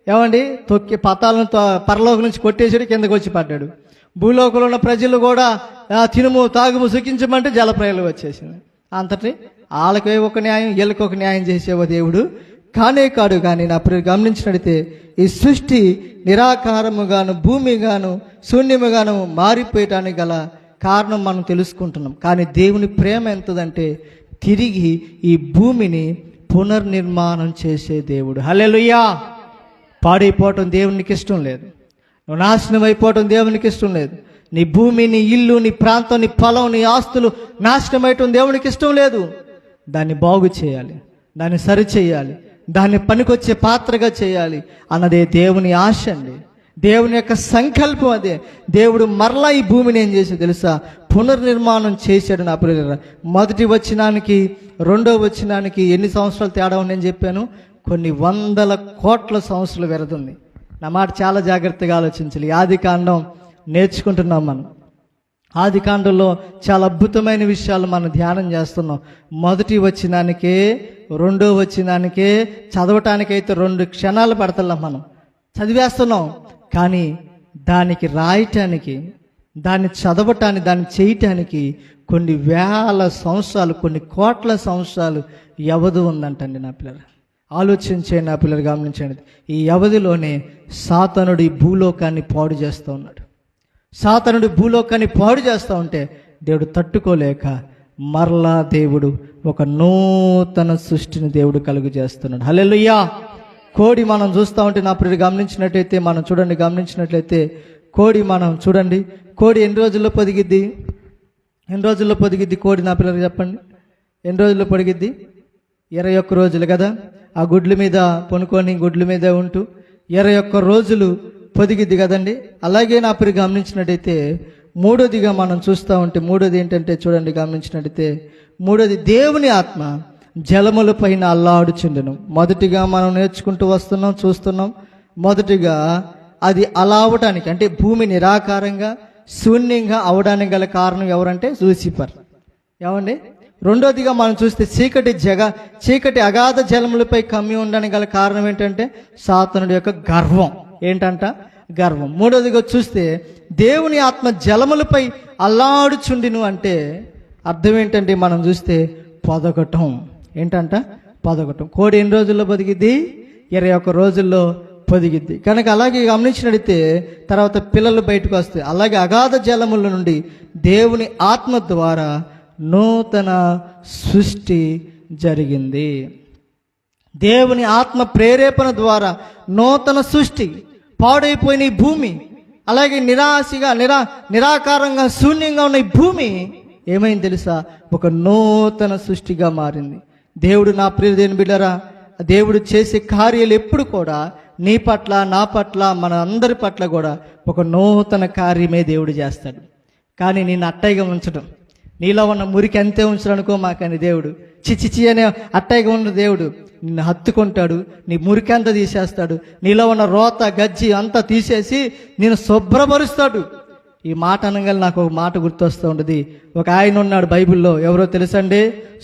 ఏమండి, తొక్కి పతాలను పరలోకం నుంచి కొట్టేసాడు, కిందకు వచ్చి పడ్డాడు. భూలోకంలో ఉన్న ప్రజలు కూడా తినుము తాగుము సుఖించమంటే జలప్రయాలు వచ్చేసింది. అంతటి వాళ్ళకే ఒక న్యాయం, వీళ్ళకి ఒక న్యాయం చేసేవో దేవుడు కానే కాడు. కానీ నా ప్రియులు గమనించినట్లయితే ఈ సృష్టి నిరాకారముగాను భూమిగాను శూన్యముగాను మారిపోయటానికి గల కారణం మనం తెలుసుకుంటున్నాం. కానీ దేవుని ప్రేమ ఎంతదంటే తిరిగి ఈ భూమిని పునర్నిర్మాణం చేసే దేవుడు. హల్లెలూయా. పాడైపోవటం దేవునికి ఇష్టం లేదు. నువ్వు నాశనం అయిపోవటం దేవునికి ఇష్టం లేదు. నీ భూమి, నీ ఇల్లు, నీ ప్రాంతం, నీ పొలం, నీ ఆస్తులు నాశనం అయ్యటం దేవునికి ఇష్టం లేదు. దాన్ని బాగు చేయాలి, దాన్ని సరి చేయాలి, దాన్ని పనికొచ్చే పాత్రగా చేయాలి అన్నదే దేవుని ఆశ అండి. దేవుని యొక్క సంకల్పం అదే. దేవుడు మరలా ఈ భూమిని ఏం చేసి తెలుసా? పునర్నిర్మాణం చేశాడు. నా ప్రియులారా, మొదటి వచనానికి రెండో వచనానికి ఎన్ని సంవత్సరాలు తేడా ఉందని చెప్పాను? కొన్ని 100 కోట్ల సంవత్సరాలు వెరదుంది. నా మాట చాలా జాగ్రత్తగా ఆలోచించాలి. ఆదికాండం నేర్చుకుంటున్నాం మనం. ఆదికాండంలో చాలా అద్భుతమైన విషయాలు మనం ధ్యానం చేస్తున్నాం. మొదటి వచనానికే రెండో వచనానికే చదవటానికైతే 2 క్షణాలు పడతల్లా మనం చదివేస్తున్నాం. కానీ దానికి రాయటానికి, దాన్ని చదవటానికి, దాన్ని చేయటానికి కొన్ని వేల సంవత్సరాలు, కొన్ని కోట్ల సంవత్సరాలు వ్యవధి ఉందంటండి. నా పిల్లలు ఆలోచించండి, నా పిల్లలు గమనించండి. ఈ వ్యవధిలోనే సాతానుడు ఈ భూలోకాన్ని పాడు చేస్తూ ఉన్నాడు. సాతానుడు భూలోకాన్ని పాడు చేస్తూ ఉంటే దేవుడు తట్టుకోలేక మరలా దేవుడు ఒక నూతన సృష్టిని దేవుడు కలుగు చేస్తున్నాడు. హల్లెలూయా. కోడి మనం చూస్తూ ఉంటే నా ప్రియులు గమనించినట్లయితే మనం చూడండి, గమనించినట్లయితే కోడి మనం చూడండి, కోడి ఎన్ని రోజుల్లో పొదిగిద్ది? ఎన్ని రోజుల్లో పొదిగిద్ది కోడి? నా పిల్లలు చెప్పండి, ఎన్ని రోజుల్లో పొడిగిద్ది? 21 రోజులు కదా. ఆ గుడ్ల మీద పొనుకొని గుడ్ల మీద ఉంటూ 21 రోజులు పొదిగిద్ది కదండి. అలాగే నా ప్రియులు గమనించినట్టయితే మూడోదిగా మనం చూస్తూ ఉంటే, మూడోది ఏంటంటే చూడండి, గమనించినట్టయితే మూడోది దేవుని ఆత్మ జలముల పైన అల్లాడుచుండెను. మొదటిగా మనం నేర్చుకుంటూ వస్తున్నాం, చూస్తున్నాం. మొదటిగా అది అలా అవటానికి, అంటే భూమి నిరాకారంగా శూన్యంగా అవడానికి గల కారణం ఎవరంటే లూసిఫర్. ఏమండి? రెండోదిగా మనం చూస్తే చీకటి అగాధ జలములపై కమ్మి ఉండడానికి గల కారణం ఏంటంటే సాతానుడి యొక్క గర్వం. ఏంటంట? గర్వం. మూడోదిగా చూస్తే దేవుని ఆత్మ జలములపై అల్లాడుచుండిను అంటే అర్థం ఏంటంటే మనం చూస్తే పొదగటం. ఏంటంట? పొదగటం. కోడి ఎన్ని రోజుల్లో పొదిగిద్ది? 21 రోజుల్లో పొదిగిద్ది. కనుక అలాగే గమనించినట్లయితే తర్వాత పిల్లలు బయటకు వస్తాయి. అలాగే అగాధ జలముల నుండి దేవుని ఆత్మ ద్వారా నూతన సృష్టి జరిగింది. దేవుని ఆత్మ ప్రేరేపణ ద్వారా నూతన సృష్టి. పాడైపోయిన ఈ భూమి, అలాగే నిరాకారంగా శూన్యంగా ఉన్న ఈ భూమి ఏమైంది తెలుసా? ఒక నూతన సృష్టిగా మారింది. దేవుడు, నా ప్రియ దేవుని బిడ్డరా, దేవుడు చేసే కార్యాలు ఎప్పుడు కూడా నీ పట్ల, నా పట్ల, మన అందరి పట్ల కూడా ఒక నూతన కార్యమే దేవుడు చేస్తాడు. కానీ నేను అట్టయిగా ఉంచడం, నీలో ఉన్న మురికి అంతే ఉంచడం అనుకో మాకని దేవుడు చిచిచి అనే అట్టయిగా ఉన్న దేవుడు నిన్ను హత్తుకుంటాడు, నీ మురికి అంతా తీసేస్తాడు, నీలో ఉన్న రోత గజ్జి అంతా తీసేసి నేను శుభ్రపరుస్తాడు. ఈ మాట అనగానే నాకు ఒక మాట గుర్తొస్తూ ఉంటుంది. ఒక ఆయన ఉన్నాడు బైబిల్లో, ఎవరో తెలుసండి?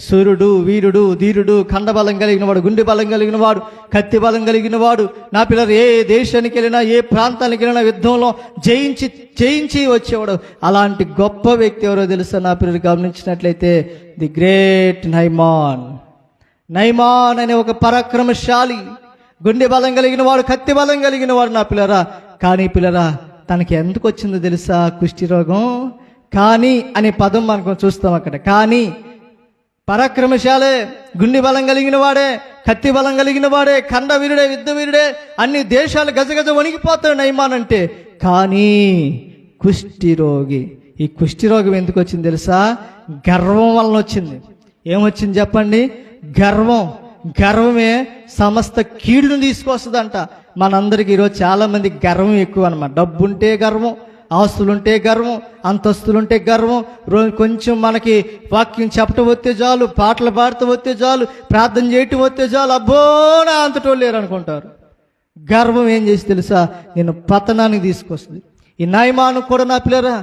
సూర్యుడు, వీరుడు, ధీరుడు, కండబలం కలిగిన వాడు, గుండె బలం కలిగిన వాడు, కత్తి బలం కలిగిన వాడు. నా పిల్లలు ఏ దేశానికి వెళ్ళినా, ఏ ప్రాంతానికి వెళ్ళినా యుద్ధంలో జయించి వచ్చేవాడు. అలాంటి గొప్ప వ్యక్తి ఎవరో తెలుసా? నా పిల్లలు గమనించినట్లయితే ది గ్రేట్ నైమాన్ అనే ఒక పరాక్రమశాలి, గుండె బలం కలిగిన వాడు, కత్తి బలం కలిగిన వాడు. నా పిల్లరా, కానీ పిల్లరా తనకి ఎందుకు వచ్చిందో తెలుసా కుష్టి రోగం? కానీ అనే పదం మనకు చూస్తాం అక్కడ. కానీ పరాక్రమశాలే, గుండె బలం కలిగిన వాడే, కత్తి బలం కలిగిన వాడే, ఖండ వీరుడే, యుద్ధ వీరుడే, అన్ని దేశాలు గజగజ వణికిపోతాడు నైమాన్ అంటే. కానీ కుష్టి రోగి. ఈ కుష్టి రోగం ఎందుకు వచ్చింది తెలుసా? గర్వం వలన వచ్చింది. ఏమొచ్చింది చెప్పండి? గర్వమే సమస్త కీడును తీసుకొస్తుందంట. మనందరికీ ఈరోజు చాలా మంది గర్వం ఎక్కువ అనమాట. డబ్బు ఉంటే గర్వం, ఆస్తులుంటే గర్వం, అంతస్తులుంటే గర్వం, కొంచెం మనకి వాక్యం చెప్పటం వస్తే చాలు, పాటలు పాడుతూ వస్తే చాలు, ప్రార్థన చేయటం వస్తే చాలు, అబ్బో నా అంతటోళ్ళు లేరు అనుకుంటారు. గర్వం ఏం చేసి తెలుసా? నేను పతనానికి తీసుకొస్తుంది. ఈ నయమాను కూడా నా పిల్లరా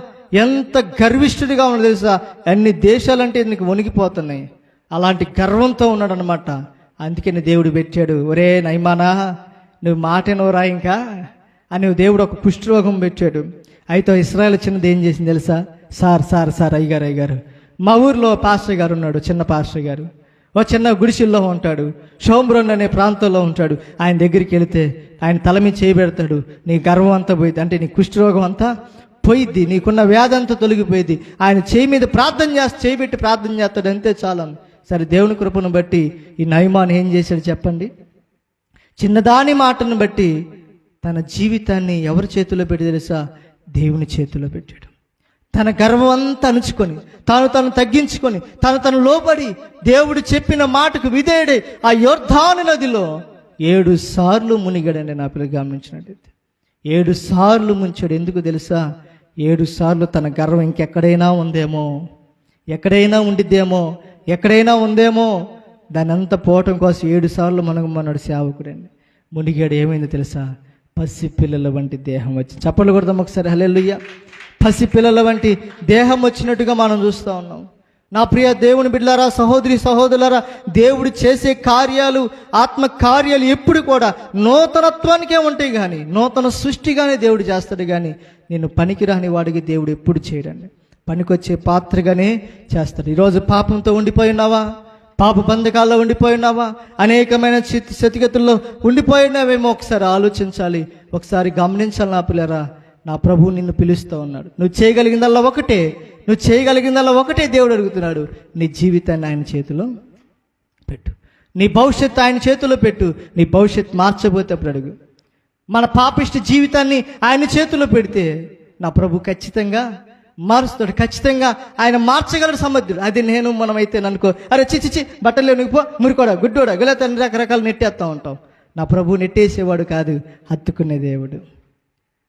ఎంత గర్విష్ఠుడిగా ఉన్నాడు తెలుసా? అన్ని దేశాలంటే నీకు వణికిపోతున్నాయి. అలాంటి గర్వంతో ఉన్నాడు అనమాట. అందుకని దేవుడు పెట్టాడు, ఒరే నయమానా నువ్వు మాటేనోరా ఇంకా అని దేవుడు ఒక కుష్ఠరోగం పెట్టాడు. అయితే ఇశ్రాయేలు చిన్నది ఏం చేసింది తెలుసా? సార్ అయ్యగారు, మా ఊర్లో పాస్టర్ గారు ఉన్నాడు, చిన్న పాస్టర్ గారు. ఓ చిన్న గుడిసెల్లో ఉంటాడు, షోమ్రోన్ అనే ప్రాంతంలో ఉంటాడు. ఆయన దగ్గరికి వెళితే ఆయన తల మీద చేయబెడతాడు. నీ గర్వం అంతా పోయింది, అంటే నీ కుష్ఠరోగం అంతా పోయిద్ది, నీకున్న వ్యాధి అంతా తొలగిపోయింది. ఆయన చేయి మీద చేయబెట్టి ప్రార్థన చేస్తాడు, అంతే చాలా. సరే, దేవుని కృపను బట్టి ఈ నయమాన్ ఏం చేశాడు చెప్పండి? చిన్నదాని మాటను బట్టి తన జీవితాన్ని ఎవరి చేతిలో పెట్టి తెలుసా? దేవుని చేతిలో పెట్టాడు. తన గర్వం అంతా అణుచుకొని, తను తగ్గించుకొని, తను లోబడి దేవుడు చెప్పిన మాటకు విధేయుడే ఆ యొర్దాను నదిలో 7 సార్లు మునిగాడండి. నా పిల్లలు గమనించినట్టయితే 7 సార్లు ముంచాడు. ఎందుకు తెలుసా? 7 సార్లు తన గర్వం ఇంకెక్కడైనా ఉందేమో దాని అంతా పోవటం కోసం 7 సార్లు మనడు సేవకుడండి. మునిగాడు. ఏమైందో తెలుసా? పసిపిల్లల వంటి దేహం వచ్చింది. చప్పట్లు కొడదాం ఒకసారి, హల్లెలూయా. పసిపిల్లల వంటి దేహం వచ్చినట్టుగా మనం చూస్తూ ఉన్నాం. నా ప్రియ దేవుని బిడ్డలారా, సహోదరులారా, దేవుడు చేసే కార్యాలు, ఆత్మ కార్యాలు ఎప్పుడు కూడా నూతనత్వానికే ఉంటాయి. కానీ నూతన సృష్టిగానే దేవుడు చేస్తాడు. కానీ నేను పనికిరాని వాడికి దేవుడు ఎప్పుడు చేయడండి, పనికొచ్చే పాత్రగానే చేస్తాడు. ఈరోజు పాపంతో ఉండిపోయినావా? పాప బంధకాల్లో ఉండిపోయినావా? అనేకమైన స్థితిగతుల్లో ఉండిపోయినావేమో ఒకసారి ఆలోచించాలి, ఒకసారి గమనించాలి. నా పిల్లరా, నా ప్రభువు నిన్ను పిలుస్తూ ఉన్నాడు. నువ్వు చేయగలిగిందల్లా ఒకటే దేవుడు అడుగుతున్నాడు. నీ జీవితాన్ని ఆయన చేతిలో పెట్టు, నీ భవిష్యత్తు ఆయన చేతిలో పెట్టు. నీ భవిష్యత్తు మార్చబోతే అప్పుడు అడుగు. మన పాపిష్టి జీవితాన్ని ఆయన చేతిలో పెడితే నా ప్రభు ఖచ్చితంగా మారుస్తాడు. ఖచ్చితంగా ఆయన మార్చగలడు, సమర్థుడు. అది మనమైతే అనుకో, అరే చిచి బట్టలు నువ్వు పో, మురికోడా, గుడ్డోడా, గలత అన్ని రకరకాలు నెట్టేస్తూ ఉంటాం. నా ప్రభు నెట్టేసేవాడు కాదు, హత్తుకునే దేవుడు.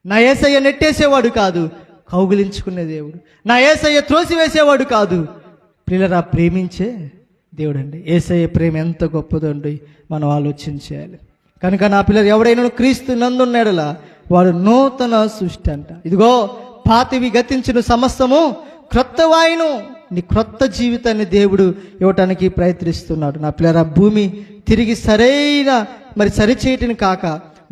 నా యేసయ్య నెట్టేసేవాడు కాదు, కౌగిలించుకునే దేవుడు. నా యేసయ్య త్రోసివేసేవాడు కాదు, ప్రియులరా ప్రేమించే దేవుడు అండి. యేసయ్య ప్రేమ ఎంత గొప్పదండి, మనం ఆలోచించేయాలి. కనుక నా పిల్లలు ఎవడైనా క్రీస్తు నందున్నాడలా వాడు నూతన సృష్టి అంట. ఇదిగో పాతివి గతించిన సమస్తము క్రొత్తవాయును. నీ క్రొత్త జీవితాన్ని దేవుడు ఇవ్వటానికి ప్రయత్నిస్తున్నాడు. నా పిల్లరా, భూమి తిరిగి సరిచేయటం కాక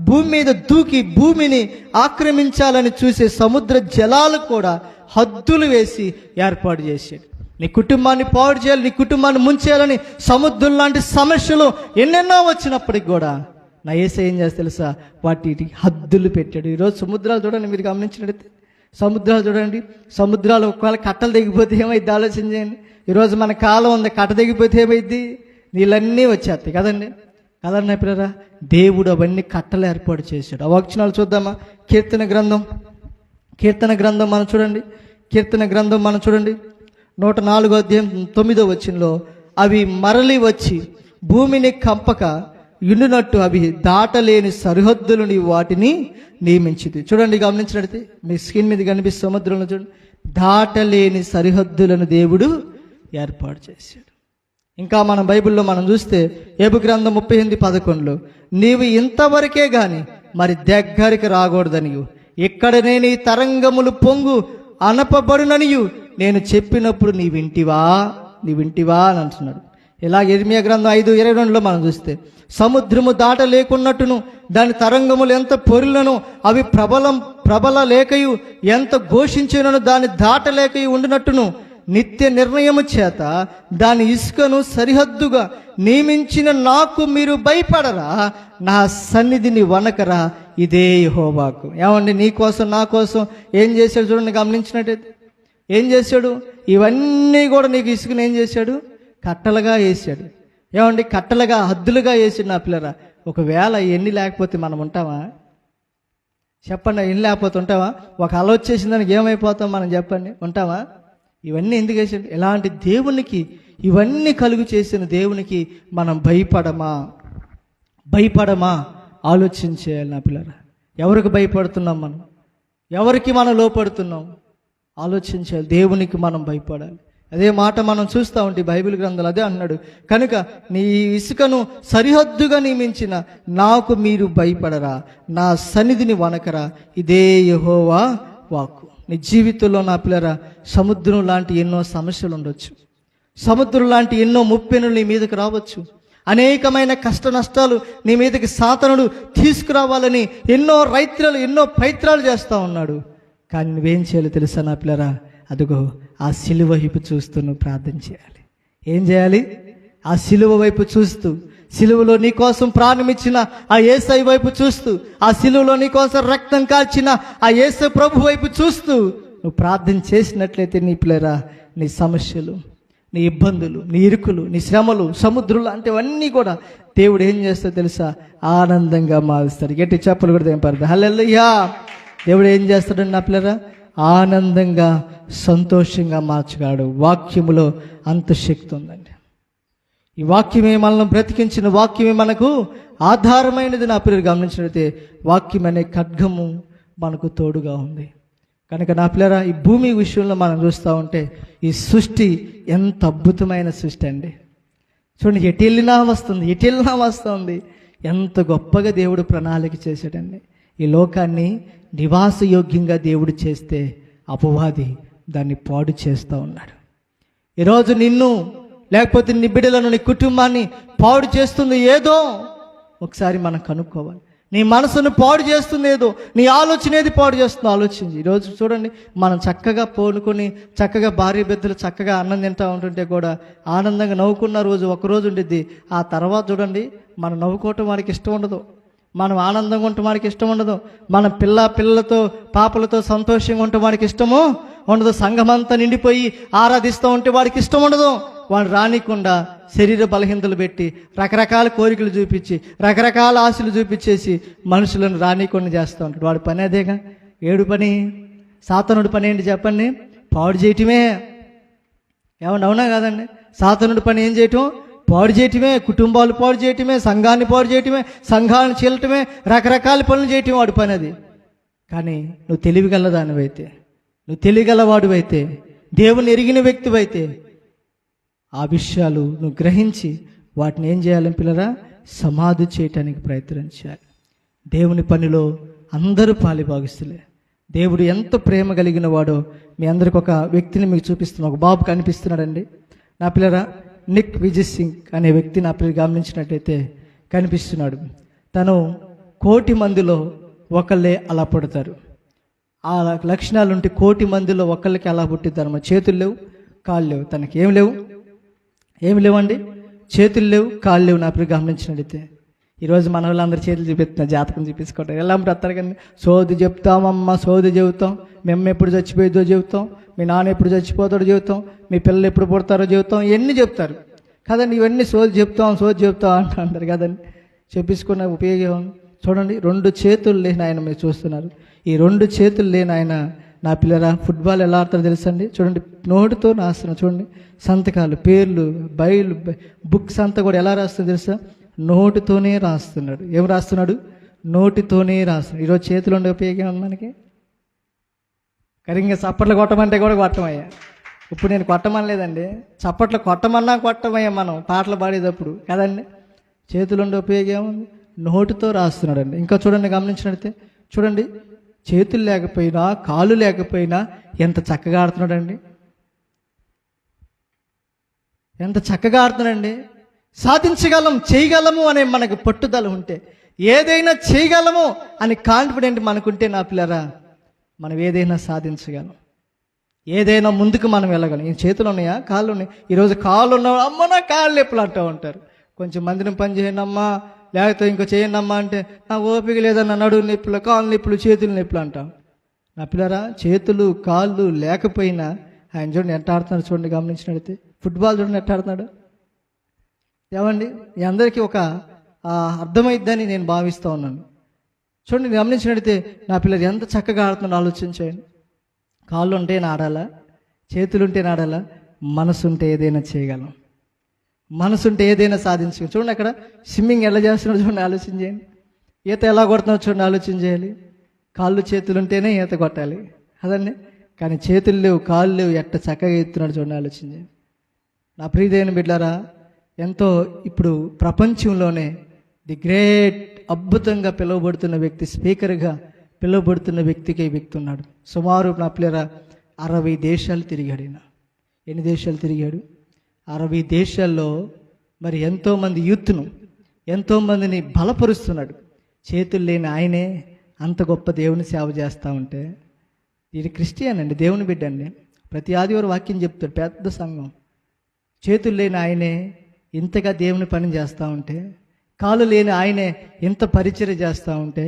భూమి మీద దూకి భూమిని ఆక్రమించాలని చూసే సముద్ర జలాలు కూడా హద్దులు వేసి ఏర్పాటు చేశాడు. నీ కుటుంబాన్ని పాడు చేయాలి, నీ కుటుంబాన్ని ముంచేయాలని సముద్రం లాంటి సమస్యలు ఎన్నెన్నో వచ్చినప్పటికి కూడా నా యేసయ్య ఏం చేస్తే తెలుసా? వాటికి హద్దులు పెట్టాడు. ఈరోజు సముద్రాలు చూడండి, మీరు గమనించినట్లయితే సముద్రాలు చూడండి, సముద్రాలు ఒకవేళ కట్టలు తెగిపోతే ఏమైద్ది ఆలోచన చేయండి. ఈరోజు మన కాలం ఉంది, కట్ట తెగిపోతే ఏమైద్ది? నీళ్ళన్నీ వచ్చేస్తాయి కదండి. పిల్లరా, దేవుడు అవన్నీ కట్టలు ఏర్పాటు చేశాడు. ఆ వచనాలు చూద్దామా? కీర్తన గ్రంథం మనం చూడండి. 104వ అధ్యాయం 9వ వచనంలో, అవి మరలి వచ్చి భూమిని కంపక యుండునట్టు అవి దాటలేని సరిహద్దులని వాటిని నియమించింది. చూడండి, గమనించినట్టు మీ స్క్రీన్ మీద కనిపిస్తే సముద్రంలో చూడండి, దాటలేని సరిహద్దులను దేవుడు ఏర్పాటు చేశాడు. ఇంకా మన బైబిల్లో మనం చూస్తే యోబు గ్రంథం 38:11, నీవు ఇంతవరకే గాని మరి దగ్గరికి రాకూడదని, ఇక్కడనే నీ తరంగములు పొంగు అనపబడుననియు నేను చెప్పినప్పుడు నీ వింటివా అని అంటున్నాడు. ఇలా ఇర్మియా గ్రంథం 5:22 మనం చూస్తే, సముద్రము దాట లేకున్నట్టును దాని తరంగములు ఎంత పొరులను అవి ప్రబల లేకయు ఎంత ఘోషించినను దాని దాటలేకయు ఉండినట్టును నిత్య నిర్ణయము చేత దాని ఇసుకను సరిహద్దుగా నియమించిన నాకు మీరు భయపడరా, నా సన్నిధిని వనకరా, ఇదే యెహోవాకు. ఏమండి, నీ కోసం నా కోసం ఏం చేశాడు చూడండి, గమనించినట్టయితే ఏం చేశాడు? ఇవన్నీ కూడా నీకు ఇసుకను ఏం చేశాడు? కట్టలుగా వేసాడు. ఏమండి, కట్టలుగా హద్దులుగా వేసాడు. నా పిల్లరా, ఒకవేళ ఎన్ని లేకపోతే మనం ఉంటామా? చెప్పండి, ఎన్ని లేకపోతే ఉంటావా? ఒక అల వచ్చేసిన దానికి ఏమైపోతాం మనం? చెప్పండి, ఉంటామా? ఇవన్నీ ఎందుకు వేసాడు? ఇలాంటి దేవునికి, ఇవన్నీ కలుగు చేసిన దేవునికి మనం భయపడమా ఆలోచించేయాలి. నా పిల్లరా, ఎవరికి భయపడుతున్నాం మనం? ఎవరికి మనం లోపడుతున్నాం? ఆలోచించాలి. దేవునికి మనం భయపడాలి. అదే మాట మనం చూస్తూ ఉంటే బైబిల్ గ్రంథాలు అదే అన్నాడు, కనుక నీ ఇసుకను సరిహద్దుగా నియమించిన నాకు మీరు భయపడరా, నా సన్నిధిని వనకరా, ఇదే యెహోవా వాక్కు. నీ జీవితంలో నా పిల్లరా, సముద్రం లాంటి ఎన్నో సమస్యలు ఉండొచ్చు, సముద్రం లాంటి ఎన్నో ముప్పెనులు నీ మీదకి రావచ్చు, అనేకమైన కష్ట నష్టాలు నీ మీదకి సాతానుడు తీసుకురావాలని ఎన్నో ప్రయత్నాలు చేస్తూ ఉన్నాడు. కానీ నువ్వేం చేయాలి తెలుసా నా పిల్లరా? అదిగో ఆ సిలువ వైపు చూస్తూ నువ్వు ప్రార్థన చేయాలి. ఏం చేయాలి? ఆ సిలువ వైపు చూస్తూ, సిలువలో నీ కోసం ప్రాణమిచ్చిన ఆ యేసయ్య వైపు చూస్తూ, ఆ సిలువలో నీ కోసం రక్తం కాల్చిన ఆ యేసు ప్రభు వైపు చూస్తూ నువ్వు ప్రార్థన చేసినట్లయితే నీ పిల్లరా, నీ సమస్యలు, నీ ఇబ్బందులు, నీ ఇరుకులు, నీ శ్రమలు, సముద్రులు అంటేవన్నీ కూడా దేవుడు ఏం చేస్తాడో తెలుసా? ఆనందంగా మారుస్తాడు. గట్టి చెప్పలు కూడా ఏం పడదు. హల్లెలూయా. దేవుడు ఏం చేస్తాడని నా పిల్లరా? ఆనందంగా, సంతోషంగా మార్చగాడు. వాక్యములో అంత శక్తి ఉందండి. ఈ వాక్యమే మనల్ని బ్రతికించిన వాక్యమే మనకు ఆధారమైనది. నా పిల్లలు గమనించినట్లయితే వాక్యం అనే ఖడ్గము మనకు తోడుగా ఉంది. కనుక నా పిల్లరా, ఈ భూమి విషయంలో మనం చూస్తూ ఉంటే ఈ సృష్టి ఎంత అద్భుతమైన సృష్టి అండి. చూడండి, ఎటు వెళ్ళినా వస్తుంది. ఎంత గొప్పగా దేవుడు ప్రణాళిక చేశాడండి. ఈ లోకాన్ని నివాసయోగ్యంగా దేవుడు చేస్తే అపవాది దాన్ని పాడు చేస్తూ ఉన్నాడు. ఈరోజు నిన్ను, లేకపోతే నీ బిడ్డలను, నీ కుటుంబాన్ని పాడు చేస్తుంది ఏదో ఒకసారి మనం కనుక్కోవాలి. నీ మనసును పాడు చేస్తుంది ఏదో, నీ ఆలోచన ఏది పాడు చేస్తుందో ఆలోచించి. ఈరోజు చూడండి, మనం చక్కగా పోనుకొని, చక్కగా భార్య బిడ్డలు చక్కగా అన్నం తింటూ ఉంటుంటే కూడా ఆనందంగా నవ్వుకున్న రోజు ఒకరోజు ఉండిద్ది. ఆ తర్వాత చూడండి, మనం నవ్వుకోవటం వారికి ఇష్టం ఉండదు, మనం ఆనందంగా ఉండటం వారికి ఇష్టం ఉండదు, మన పిల్లలతో పాపలతో సంతోషంగా ఉండటం వారికి ఇష్టము ఉండదు, సంఘమంతా నిండిపోయి ఆరాధిస్తూ ఉంటే వాడికి ఇష్టం ఉండదు. వాడు రానికుండా శరీర బలహీనతలు పెట్టి, రకరకాల కోరికలు చూపించి, రకరకాల ఆశలు చూపించేసి మనుషులను రానికుండా చేస్తూ ఉంటాడు. వాడి పని అదేగా. ఏడు పని, సాతానుడి పని ఏంటి చెప్పండి? పాడు చేయటమే. ఏమన్నా అవునా కాదండి? సాతానుడి పని ఏం చేయటం? పాడు చేయటమే. కుటుంబాలు పాడు చేయటమే, సంఘాన్ని పాడు చేయటమే, సంఘాలను చీలటమే, రకరకాల పనులు చేయటం వాడి పని అది. కానీ నువ్వు తెలివిగలదానివైతే, నువ్వు తెలివిగలవాడివైతే, దేవుని ఎరిగిన వ్యక్తివైతే ఆ విషయాలు నువ్వు గ్రహించి వాటిని ఏం చేయాలని పిల్లరా? సమాధి చేయటానికి ప్రయత్నం చేయాలి. దేవుని పనిలో అందరూ పాలిభాగస్తులే. దేవుడు ఎంత ప్రేమ కలిగిన వాడో మీ అందరికి ఒక వ్యక్తిని మీకు చూపిస్తున్నాను. ఒక బాబు కనిపిస్తున్నాడండి నా పిల్లరా. నిక్ విజయ్ సింగ్ అనే వ్యక్తి నా పిల్లలు గమనించినట్టయితే కనిపిస్తున్నాడు. తను 1,000,000 మందిలో ఒకళ్ళే అలా పుడతారు. ఆ లక్షణాలు ఉంటే 1,000,000 మందిలో ఒకళ్ళకి అలా పుట్టిద్దారు. మన చేతులు లేవు, కాళ్ళు లేవు. తనకి ఏమి లేవండి? చేతులు లేవు, కాళ్ళు లేవు. నా పిల్లలు గమనించినట్టయితే ఈరోజు మన వాళ్ళందరూ చేతులు చూపిస్తున్నారు, జాతకం చూపించుకుంటారు. ఎలా బ్రతారు కానీ సోది చెప్తామమ్మ, సోది చెబుతాం. మేము ఎప్పుడు చచ్చిపోయేదో చెబుతాం, మీ నాన్న ఎప్పుడు చచ్చిపోతాడో చెబుతాం, మీ పిల్లలు ఎప్పుడు పుడతారో చెబుతాం, ఇవన్నీ చెప్తారు కదండి. ఇవన్నీ సోది చెప్తాం అంటారు కదండి. చెప్పించుకున్న ఉపయోగం చూడండి. 2 చేతులు లేని ఆయన మీరు చూస్తున్నారు. ఈ 2 చేతులు లేని ఆయన నా పిల్లరా ఫుట్బాల్ ఎలా ఆడతారో తెలుసండి? చూడండి, నోటితో రాస్తున్నారు. చూడండి, సంతకాలు, పేర్లు, బుక్స్ అంతా కూడా ఎలా రాస్తుందో తెలుసా? నోటితోనే రాస్తున్నాడు. ఏం రాస్తున్నాడు? నోటితోనే రాస్తున్నాడు. ఈరోజు చేతులు ఉండే ఉపయోగం ఉంది మనకి? కరింగా చప్పట్లు కొట్టమంటే కూడా కొట్టమయ్యా. ఇప్పుడు నేను కొట్టమనలేదండి, చప్పట్లు కొట్టమయ్యా మనం పాటలు పాడేటప్పుడు కదండి. చేతులు ఉండే ఉపయోగం ఏముంది? నోటితో రాస్తున్నాడు అండి. ఇంకా చూడండి, గమనించినట్టే చూడండి, చేతులు లేకపోయినా కాళ్ళు లేకపోయినా ఎంత చక్కగా ఆడుతున్నాడండి, ఎంత చక్కగా ఆడుతున్నాడండి. సాధించగలం, చేయగలము అనే మనకు పట్టుదల ఉంటే, ఏదైనా చేయగలము అని కాన్ఫిడెంట్ మనకుంటే నా పిల్లరా, మనం ఏదైనా సాధించగలం, ఏదైనా ముందుకు మనం వెళ్ళగలం. ఈ చేతులు ఉన్నాయా, కాళ్ళు ఉన్నాయి. ఈరోజు కాళ్ళు ఉన్నా అమ్మ నా కాళ్ళు నొప్పులు అంటూ ఉంటారు. కొంచెం మందిని పని చేయండి అమ్మా, లేకపోతే ఇంకో చేయండి అమ్మా అంటే నా ఓపిక లేదన్న, నడువు నొప్పులు, కాళ్ళు నొప్పులు, చేతులు నొప్పులు అంటాం. నా పిల్లరా, చేతులు కాళ్ళు లేకపోయినా ఆయన చూడండి ఎట్ట ఆడుతున్నాడు, చూడండి గమనించినట్లయితే. ఫుట్బాల్ చూడండి ఎట్ట ఆడుతున్నాడు. ఏమండి, మీ అందరికీ ఒక అర్థమైద్దని నేను భావిస్తూ ఉన్నాను. చూడండి గమనించినట్లయితే నా పిల్లలు ఎంత చక్కగా ఆడుతున్నాడు ఆలోచించండి. కాళ్ళు ఉంటే ఆడాలా, చేతులుంటే ఆడాలా, మనసుంటే ఏదైనా చేయగలం, మనసుంటే ఏదైనా సాధించగలం. చూడండి అక్కడ స్విమ్మింగ్ ఎలా చేస్తున్నాడు చూడండి, ఆలోచన చేయండి. ఈత ఎలా కొడుతున్నాడు చూడండి, ఆలోచన చేయాలి. కాళ్ళు చేతులు ఉంటేనే ఈత కొట్టాలి అదండి, కానీ చేతులు లేవు, కాళ్ళు లేవు, ఎట్ట చక్కగా ఎత్తున్నాడు చూడండి, ఆలోచన చేయండి. నా ప్రియమైన బిడ్డలారా, ఎంతో ఇప్పుడు ప్రపంచంలోనే ది గ్రేట్ అద్భుతంగా పిలువబడుతున్న వ్యక్తి, స్పీకర్గా పిలువబడుతున్న వ్యక్తికి ఈ వ్యక్తి ఉన్నాడు. సుమారు నా పిల్లరా 60 దేశాలు తిరిగాడు ఈయన. ఎన్ని దేశాలు తిరిగాడు? 60 దేశాల్లో మరి ఎంతోమంది యూత్ను, ఎంతోమందిని బలపరుస్తున్నాడు. చేతులు లేని ఆయనే అంత గొప్ప దేవుని సేవ చేస్తూ ఉంటే, ఇది క్రిస్టియన్ అండి, దేవుని బిడ్డ అండి. ప్రతి ఆదివారం వాక్యం చెప్తాడు, పెద్ద సంఘం. చేతులు లేని ఆయనే ఇంతగా దేవుని పని చేస్తూ ఉంటే, కాళ్ళు లేని ఆయనే ఇంత పరిచర్య చేస్తూ ఉంటే,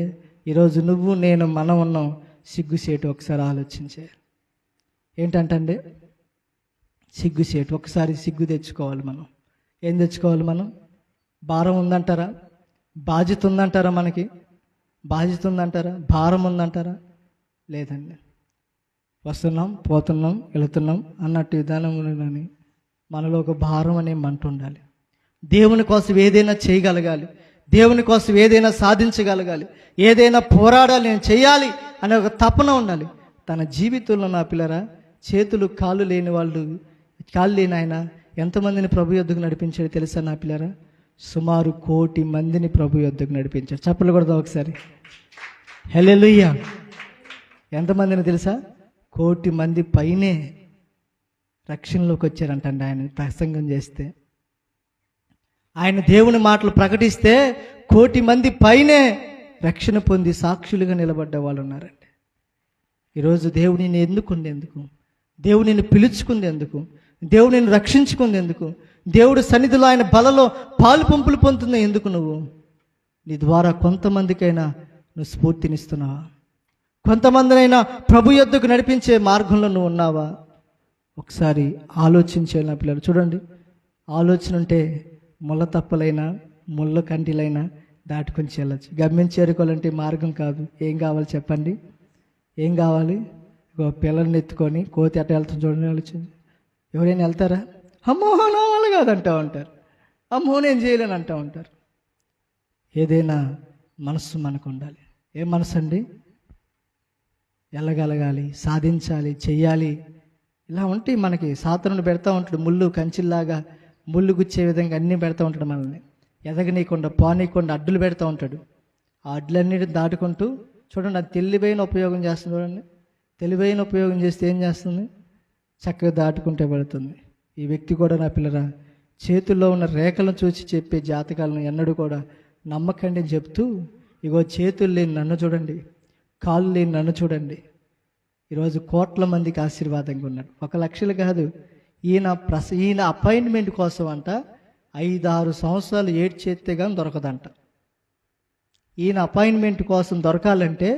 ఈరోజు నువ్వు నేను మనం ఉన్నాం సిగ్గుసేటు. ఒకసారి ఆలోచించే ఏంటంటే సిగ్గుసేటు. ఒకసారి సిగ్గు తెచ్చుకోవాలి మనం. ఏం తెచ్చుకోవాలి మనం? భారం ఉందంటారా? బాధ్యత ఉందంటారా? మనకి బాధ్యత ఉందంటారా? భారం ఉందంటారా? లేదండి. వస్తున్నాం, పోతున్నాం, వెళుతున్నాం అన్నట్టు విధానంలోని మనలో ఒక భారం అనే మంట ఉండాలి. దేవుని కోసం ఏదైనా చేయగలగాలి, దేవుని కోసం ఏదైనా సాధించగలగాలి, ఏదైనా పోరాడాలి, నేను చేయాలి అనే ఒక తపన ఉండాలి తన జీవితంలో. నా పిల్లరా, చేతులు కాళ్ళు లేని వాళ్ళు, కాళ్ళు లేని ఆయన ఎంతమందిని ప్రభు యొద్దకు నడిపించాడు తెలుసా నా పిల్లరా? సుమారు 1 కోటి మందిని ప్రభు యొద్దకు నడిపించాడు. చప్పట్లు కొడదాం ఒకసారి, హల్లెలూయా. ఎంతమందిని తెలుసా? 1 కోటి మంది పైనే రక్షణలోకి వచ్చారంటండి ఆయన ప్రసంగం చేస్తే. ఆయన దేవుని మాటలు ప్రకటిస్తే 1 కోటి మంది పైనే రక్షణ పొంది సాక్షులుగా నిలబడ్డ వాళ్ళు ఉన్నారండి. ఈరోజు దేవుడు నిన్ను ఎన్నుకుంది ఎందుకు? దేవుడు నిన్ను పిలుచుకుంది ఎందుకు? దేవుడు నిన్ను రక్షించుకుంది ఎందుకు? దేవుడు సన్నిధిలో ఆయన బలలో పాలు పంపులు పొందుతుంది ఎందుకు? నువ్వు నీ ద్వారా కొంతమందికైనా నువ్వు స్ఫూర్తినిస్తున్నావా? కొంతమందినైనా ప్రభు యొద్దకు నడిపించే మార్గంలో నువ్వు ఉన్నావా? ఒకసారి ఆలోచించాలి నా పిల్లలు. చూడండి, ఆలోచన ఉంటే ముళ్ళ తప్పలైనా ముళ్ళ కంటిలైనా దాటుకొని వెళ్ళచ్చు. గమ్యం చేరుకోవాలంటే మార్గం కాదు. ఏం కావాలి చెప్పండి? ఏం కావాలి? పిల్లల్ని ఎత్తుకొని కోతి అట్ట వెళ్తాం చూడండి, ఆలోచన. ఎవరైనా వెళ్తారా? అమ్మో నా వల్ల కాదంటూ ఉంటారు, అమ్మో నేను చేయలేను అంటూ ఉంటారు. ఏదైనా మనస్సు మనకు ఉండాలి. ఏం మనసు అండి? వెళ్ళగలగాలి, సాధించాలి, చెయ్యాలి. ఇలా ఉంటే మనకి సాతనుడు పెడతా ఉంటాడు, ముళ్ళు కంచిల్లాగా ముళ్ళు గుచ్చే విధంగా అన్నీ పెడతా ఉంటాడు. మనల్ని ఎదగనీయకుండా పోనీయకుండా అడ్డులు పెడతా ఉంటాడు. ఆ అడ్డులన్నిటిని దాటుకుంటూ చూడండి, అది తెలివైన ఉపయోగం చేస్తుంది. చూడండి, తెలివైన ఉపయోగం చేస్తే ఏం చేస్తుంది? చక్కగా దాటుకుంటే పడుతుంది. ఈ వ్యక్తి కూడా నా పిల్లరా, చేతుల్లో ఉన్న రేఖలను చూసి చెప్పే జాతకాలను ఎన్నడూ కూడా నమ్మకండి అని చెప్తూ, ఇగో చేతులు లేని నన్ను చూడండి, కాళ్ళు లేని నన్ను చూడండి. ఈరోజు 1 కోట్ల మందికి ఆశీర్వాదంగా ఉన్నాడు. 1 లక్షలు కాదు. ఈయన అపాయింట్మెంట్ కోసం అంట 5-6 సంవత్సరాలు ఏడ్చేస్తే కానీ దొరకదంట. ఈయన అపాయింట్మెంట్ కోసం దొరకాలంటే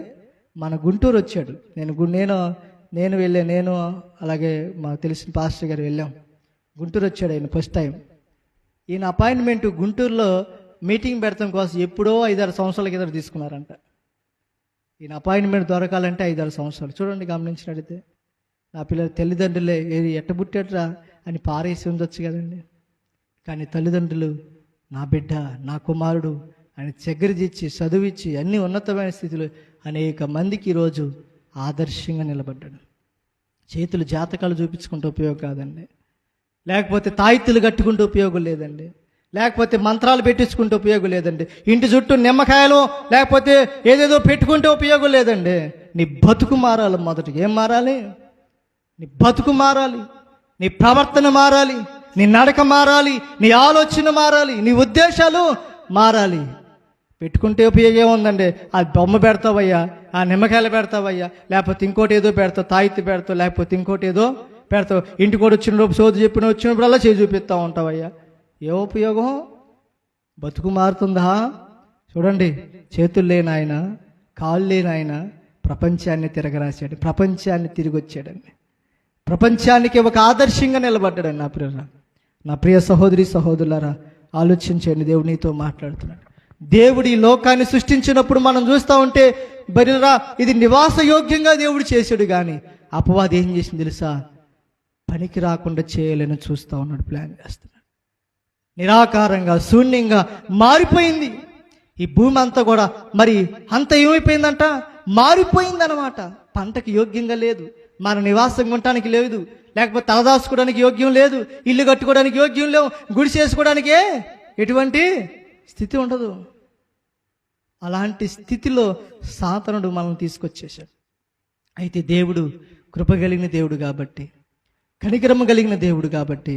మన గుంటూరు వచ్చాడు. నేను వెళ్ళాను, నేను అలాగే మాకు తెలిసిన పాస్టర్ గారు వెళ్ళాం. గుంటూరు వచ్చాడు ఆయన ఫస్ట్ టైం. ఈయన అపాయింట్మెంట్ గుంటూరులో మీటింగ్ పెడతాం కోసం ఎప్పుడో 5-6 సంవత్సరాల కింద తీసుకున్నారంట. ఈయన అపాయింట్మెంట్ దొరకాలంటే 5-6 సంవత్సరాలు. చూడండి గమనించినట్లయితే నా పిల్లల తల్లిదండ్రులే ఏది ఎట్ట పుట్టాడ్రా అని పారేసి ఉండొచ్చు కదండి. కానీ తల్లిదండ్రులు నా బిడ్డ, నా కుమారుడు అని చెగ్గరిజిచ్చి చదువిచ్చి అన్ని ఉన్నతమైన స్థితిలో అనేక మందికి ఈరోజు ఆదర్శంగా నిలబడ్డాడు. చేతులు జాతకాలు చూపించుకుంటూ ఉపయోగం కాదండి, లేకపోతే తాయిత్తులు కట్టుకుంటూ ఉపయోగం లేదండి, లేకపోతే మంత్రాలు పెట్టించుకుంటూ ఉపయోగం లేదండి, ఇంటి చుట్టూ నిమ్మకాయలు లేకపోతే ఏదేదో పెట్టుకుంటే ఉపయోగం లేదండి. నీ బతుకు మారాలి. మొదట ఏం మారాలి? నీ బతుకు మారాలి, నీ ప్రవర్తన మారాలి, నీ నడక మారాలి, నీ ఆలోచన మారాలి, నీ ఉద్దేశాలు మారాలి. పెట్టుకుంటే ఉపయోగం ఉందండి. ఆ బొమ్మ పెడతావయ్యా, ఆ నిమ్మకాయలు పెడతావయ్యా, లేకపోతే ఇంకోటి ఏదో పెడతావు, తాయితీ పెడతావు, లేకపోతే ఇంకోటి ఏదో పెడతావు. ఇంటికి కూడా వచ్చినప్పుడు సోది వచ్చినప్పుడల్లా చేయి చూపిస్తూ ఉంటావయ్యా. ఏ ఉపయోగం? బతుకు మారుతుందా? చూడండి, చేతులు లేని ఆయన, కాళ్ళు లేని ఆయన ప్రపంచాన్ని తిరగరాశాడు, ప్రపంచాన్ని తిరిగి వచ్చాడండి, ప్రపంచానికి ఒక ఆదర్శంగా నిలబడ్డాడండి. నా ప్రియ సహోదరి సహోదరులారా, ఆలోచించండి. దేవుడు నీతో మాట్లాడుతున్నాడు. దేవుడు ఈ లోకాన్ని సృష్టించినప్పుడు మనం చూస్తూ ఉంటే బరిరా ఇది నివాస యోగ్యంగా దేవుడు చేశాడు. కానీ అపవాది ఏం చేసింది తెలుసా? పనికి రాకుండా చేయాలని చూస్తూ ఉన్నాడు, ప్లాన్ చేస్తున్నాడు. నిరాకారంగా, శూన్యంగా మారిపోయింది ఈ భూమి అంతా కూడా. మరి అంత ఏమైపోయిందంట? మారిపోయిందనమాట. పంటకి యోగ్యంగా లేదు, మన నివాసం ఉండటానికి లేదు, లేకపోతే తలదాచుకోవడానికి యోగ్యం లేదు, ఇల్లు కట్టుకోవడానికి యోగ్యం లేవు, గుడి చేసుకోవడానికి ఎటువంటి స్థితి ఉండదు. అలాంటి స్థితిలో సాతానుడు మనల్ని తీసుకొచ్చేశాడు. అయితే దేవుడు కృప కలిగిన దేవుడు కాబట్టి, కనికరమ కలిగిన దేవుడు కాబట్టి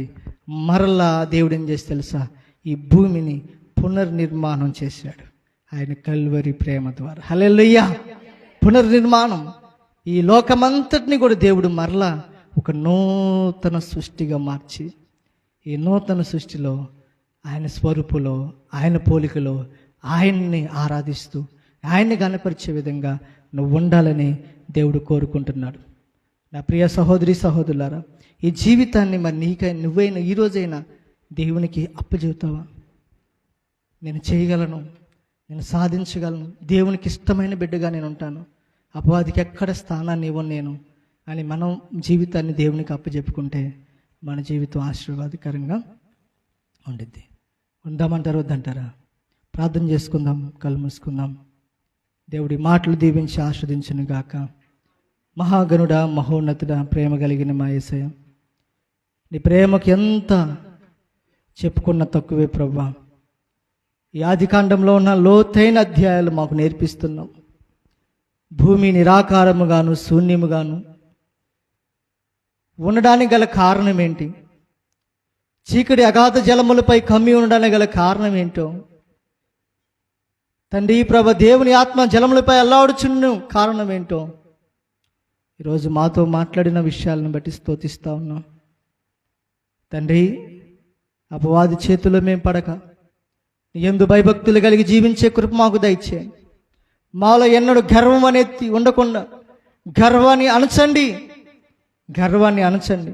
మరలా దేవుడు ఏం చేసి తెలుసా? ఈ భూమిని పునర్నిర్మాణం చేశాడు ఆయన కల్వరి ప్రేమ ద్వారా. హల్లెలూయా! పునర్నిర్మాణం. ఈ లోకమంతటిని కూడా దేవుడు మరలా ఒక నూతన సృష్టిగా మార్చి, ఈ నూతన సృష్టిలో ఆయన స్వరూపులో, ఆయన పోలికలో ఆయన్ని ఆరాధిస్తూ, ఆయన్ని గణపరిచే విధంగా నువ్వు ఉండాలని దేవుడు కోరుకుంటున్నాడు. నా ప్రియ సహోదరి సహోదరులారా, ఈ జీవితాన్ని మరి నువ్వైనా ఈరోజైనా దేవునికి అప్పచెబుతావా? నేను చేయగలను, నేను సాధించగలను, దేవునికి ఇష్టమైన బిడ్డగా నేను ఉంటాను, అపవాదికి ఎక్కడ స్థానాన్ని ఇవ్వను నేను అని మనం జీవితాన్ని దేవునికి అప్పచెప్పుకుంటే మన జీవితం ఆశీర్వాదకరంగా ఉండిద్ది. ఉందామంటారు, వద్దంటారా? ప్రార్థన చేసుకుందాం, కళ్ళు మూసుకుందాం. దేవుడి మాటలు దీవించి ఆస్వాదించును గాక. మహాగణుడా, మహోన్నతుడా, ప్రేమ కలిగిన మా యేసయ్య, నీ ప్రేమకి ఎంత చెప్పుకున్న తక్కువే ప్రభువా. ఈ ఆదికాండంలో ఉన్న లోతైన అధ్యాయాలు మాకు నేర్పిస్తున్నాం. భూమి నిరాకారముగాను శూన్యముగాను ఉండడానికి గల కారణం ఏంటి? చీకటి అగాధ జలములపై కమ్మి ఉండడానికి గల కారణం ఏంటో తండ్రి ప్రభ, దేవుని ఆత్మ జలములపై అల్లాడుచున్న కారణం ఏంటో ఈరోజు మాతో మాట్లాడిన విషయాలను బట్టి స్తుతిస్తా ఉన్నాం తండ్రి. అపవాది చేతిలో మేము పడక నీ యందు భయభక్తులు కలిగి జీవించే కృప మాకు దయచేయండి. మాలో ఎన్నడూ గర్వం అనేది ఉండకుండా గర్వాన్ని అణచండి.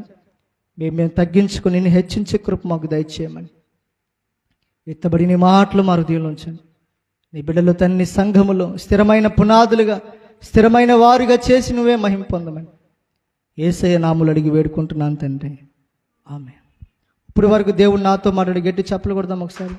మేము తగ్గించుకుని నిన్ను హెచ్చించే కృప మాకు దయచేయమని ఎత్తబడి నీ మాటలు మా హృదయంలో ఉంచండి. నీ బిడ్డలు తన్ని సంఘములో స్థిరమైన పునాదులుగా, స్థిరమైన వారుగా చేసి నువ్వే మహిమ పొందమని యేసయ్య నామములో అడిగి వేడుకుంటున్నాను తండ్రి, ఆమేన్. ఇప్పుడు వరకు దేవుడు నాతో మాట్లాడి గట్టి చప్పలు కొడదాం ఒకసారి.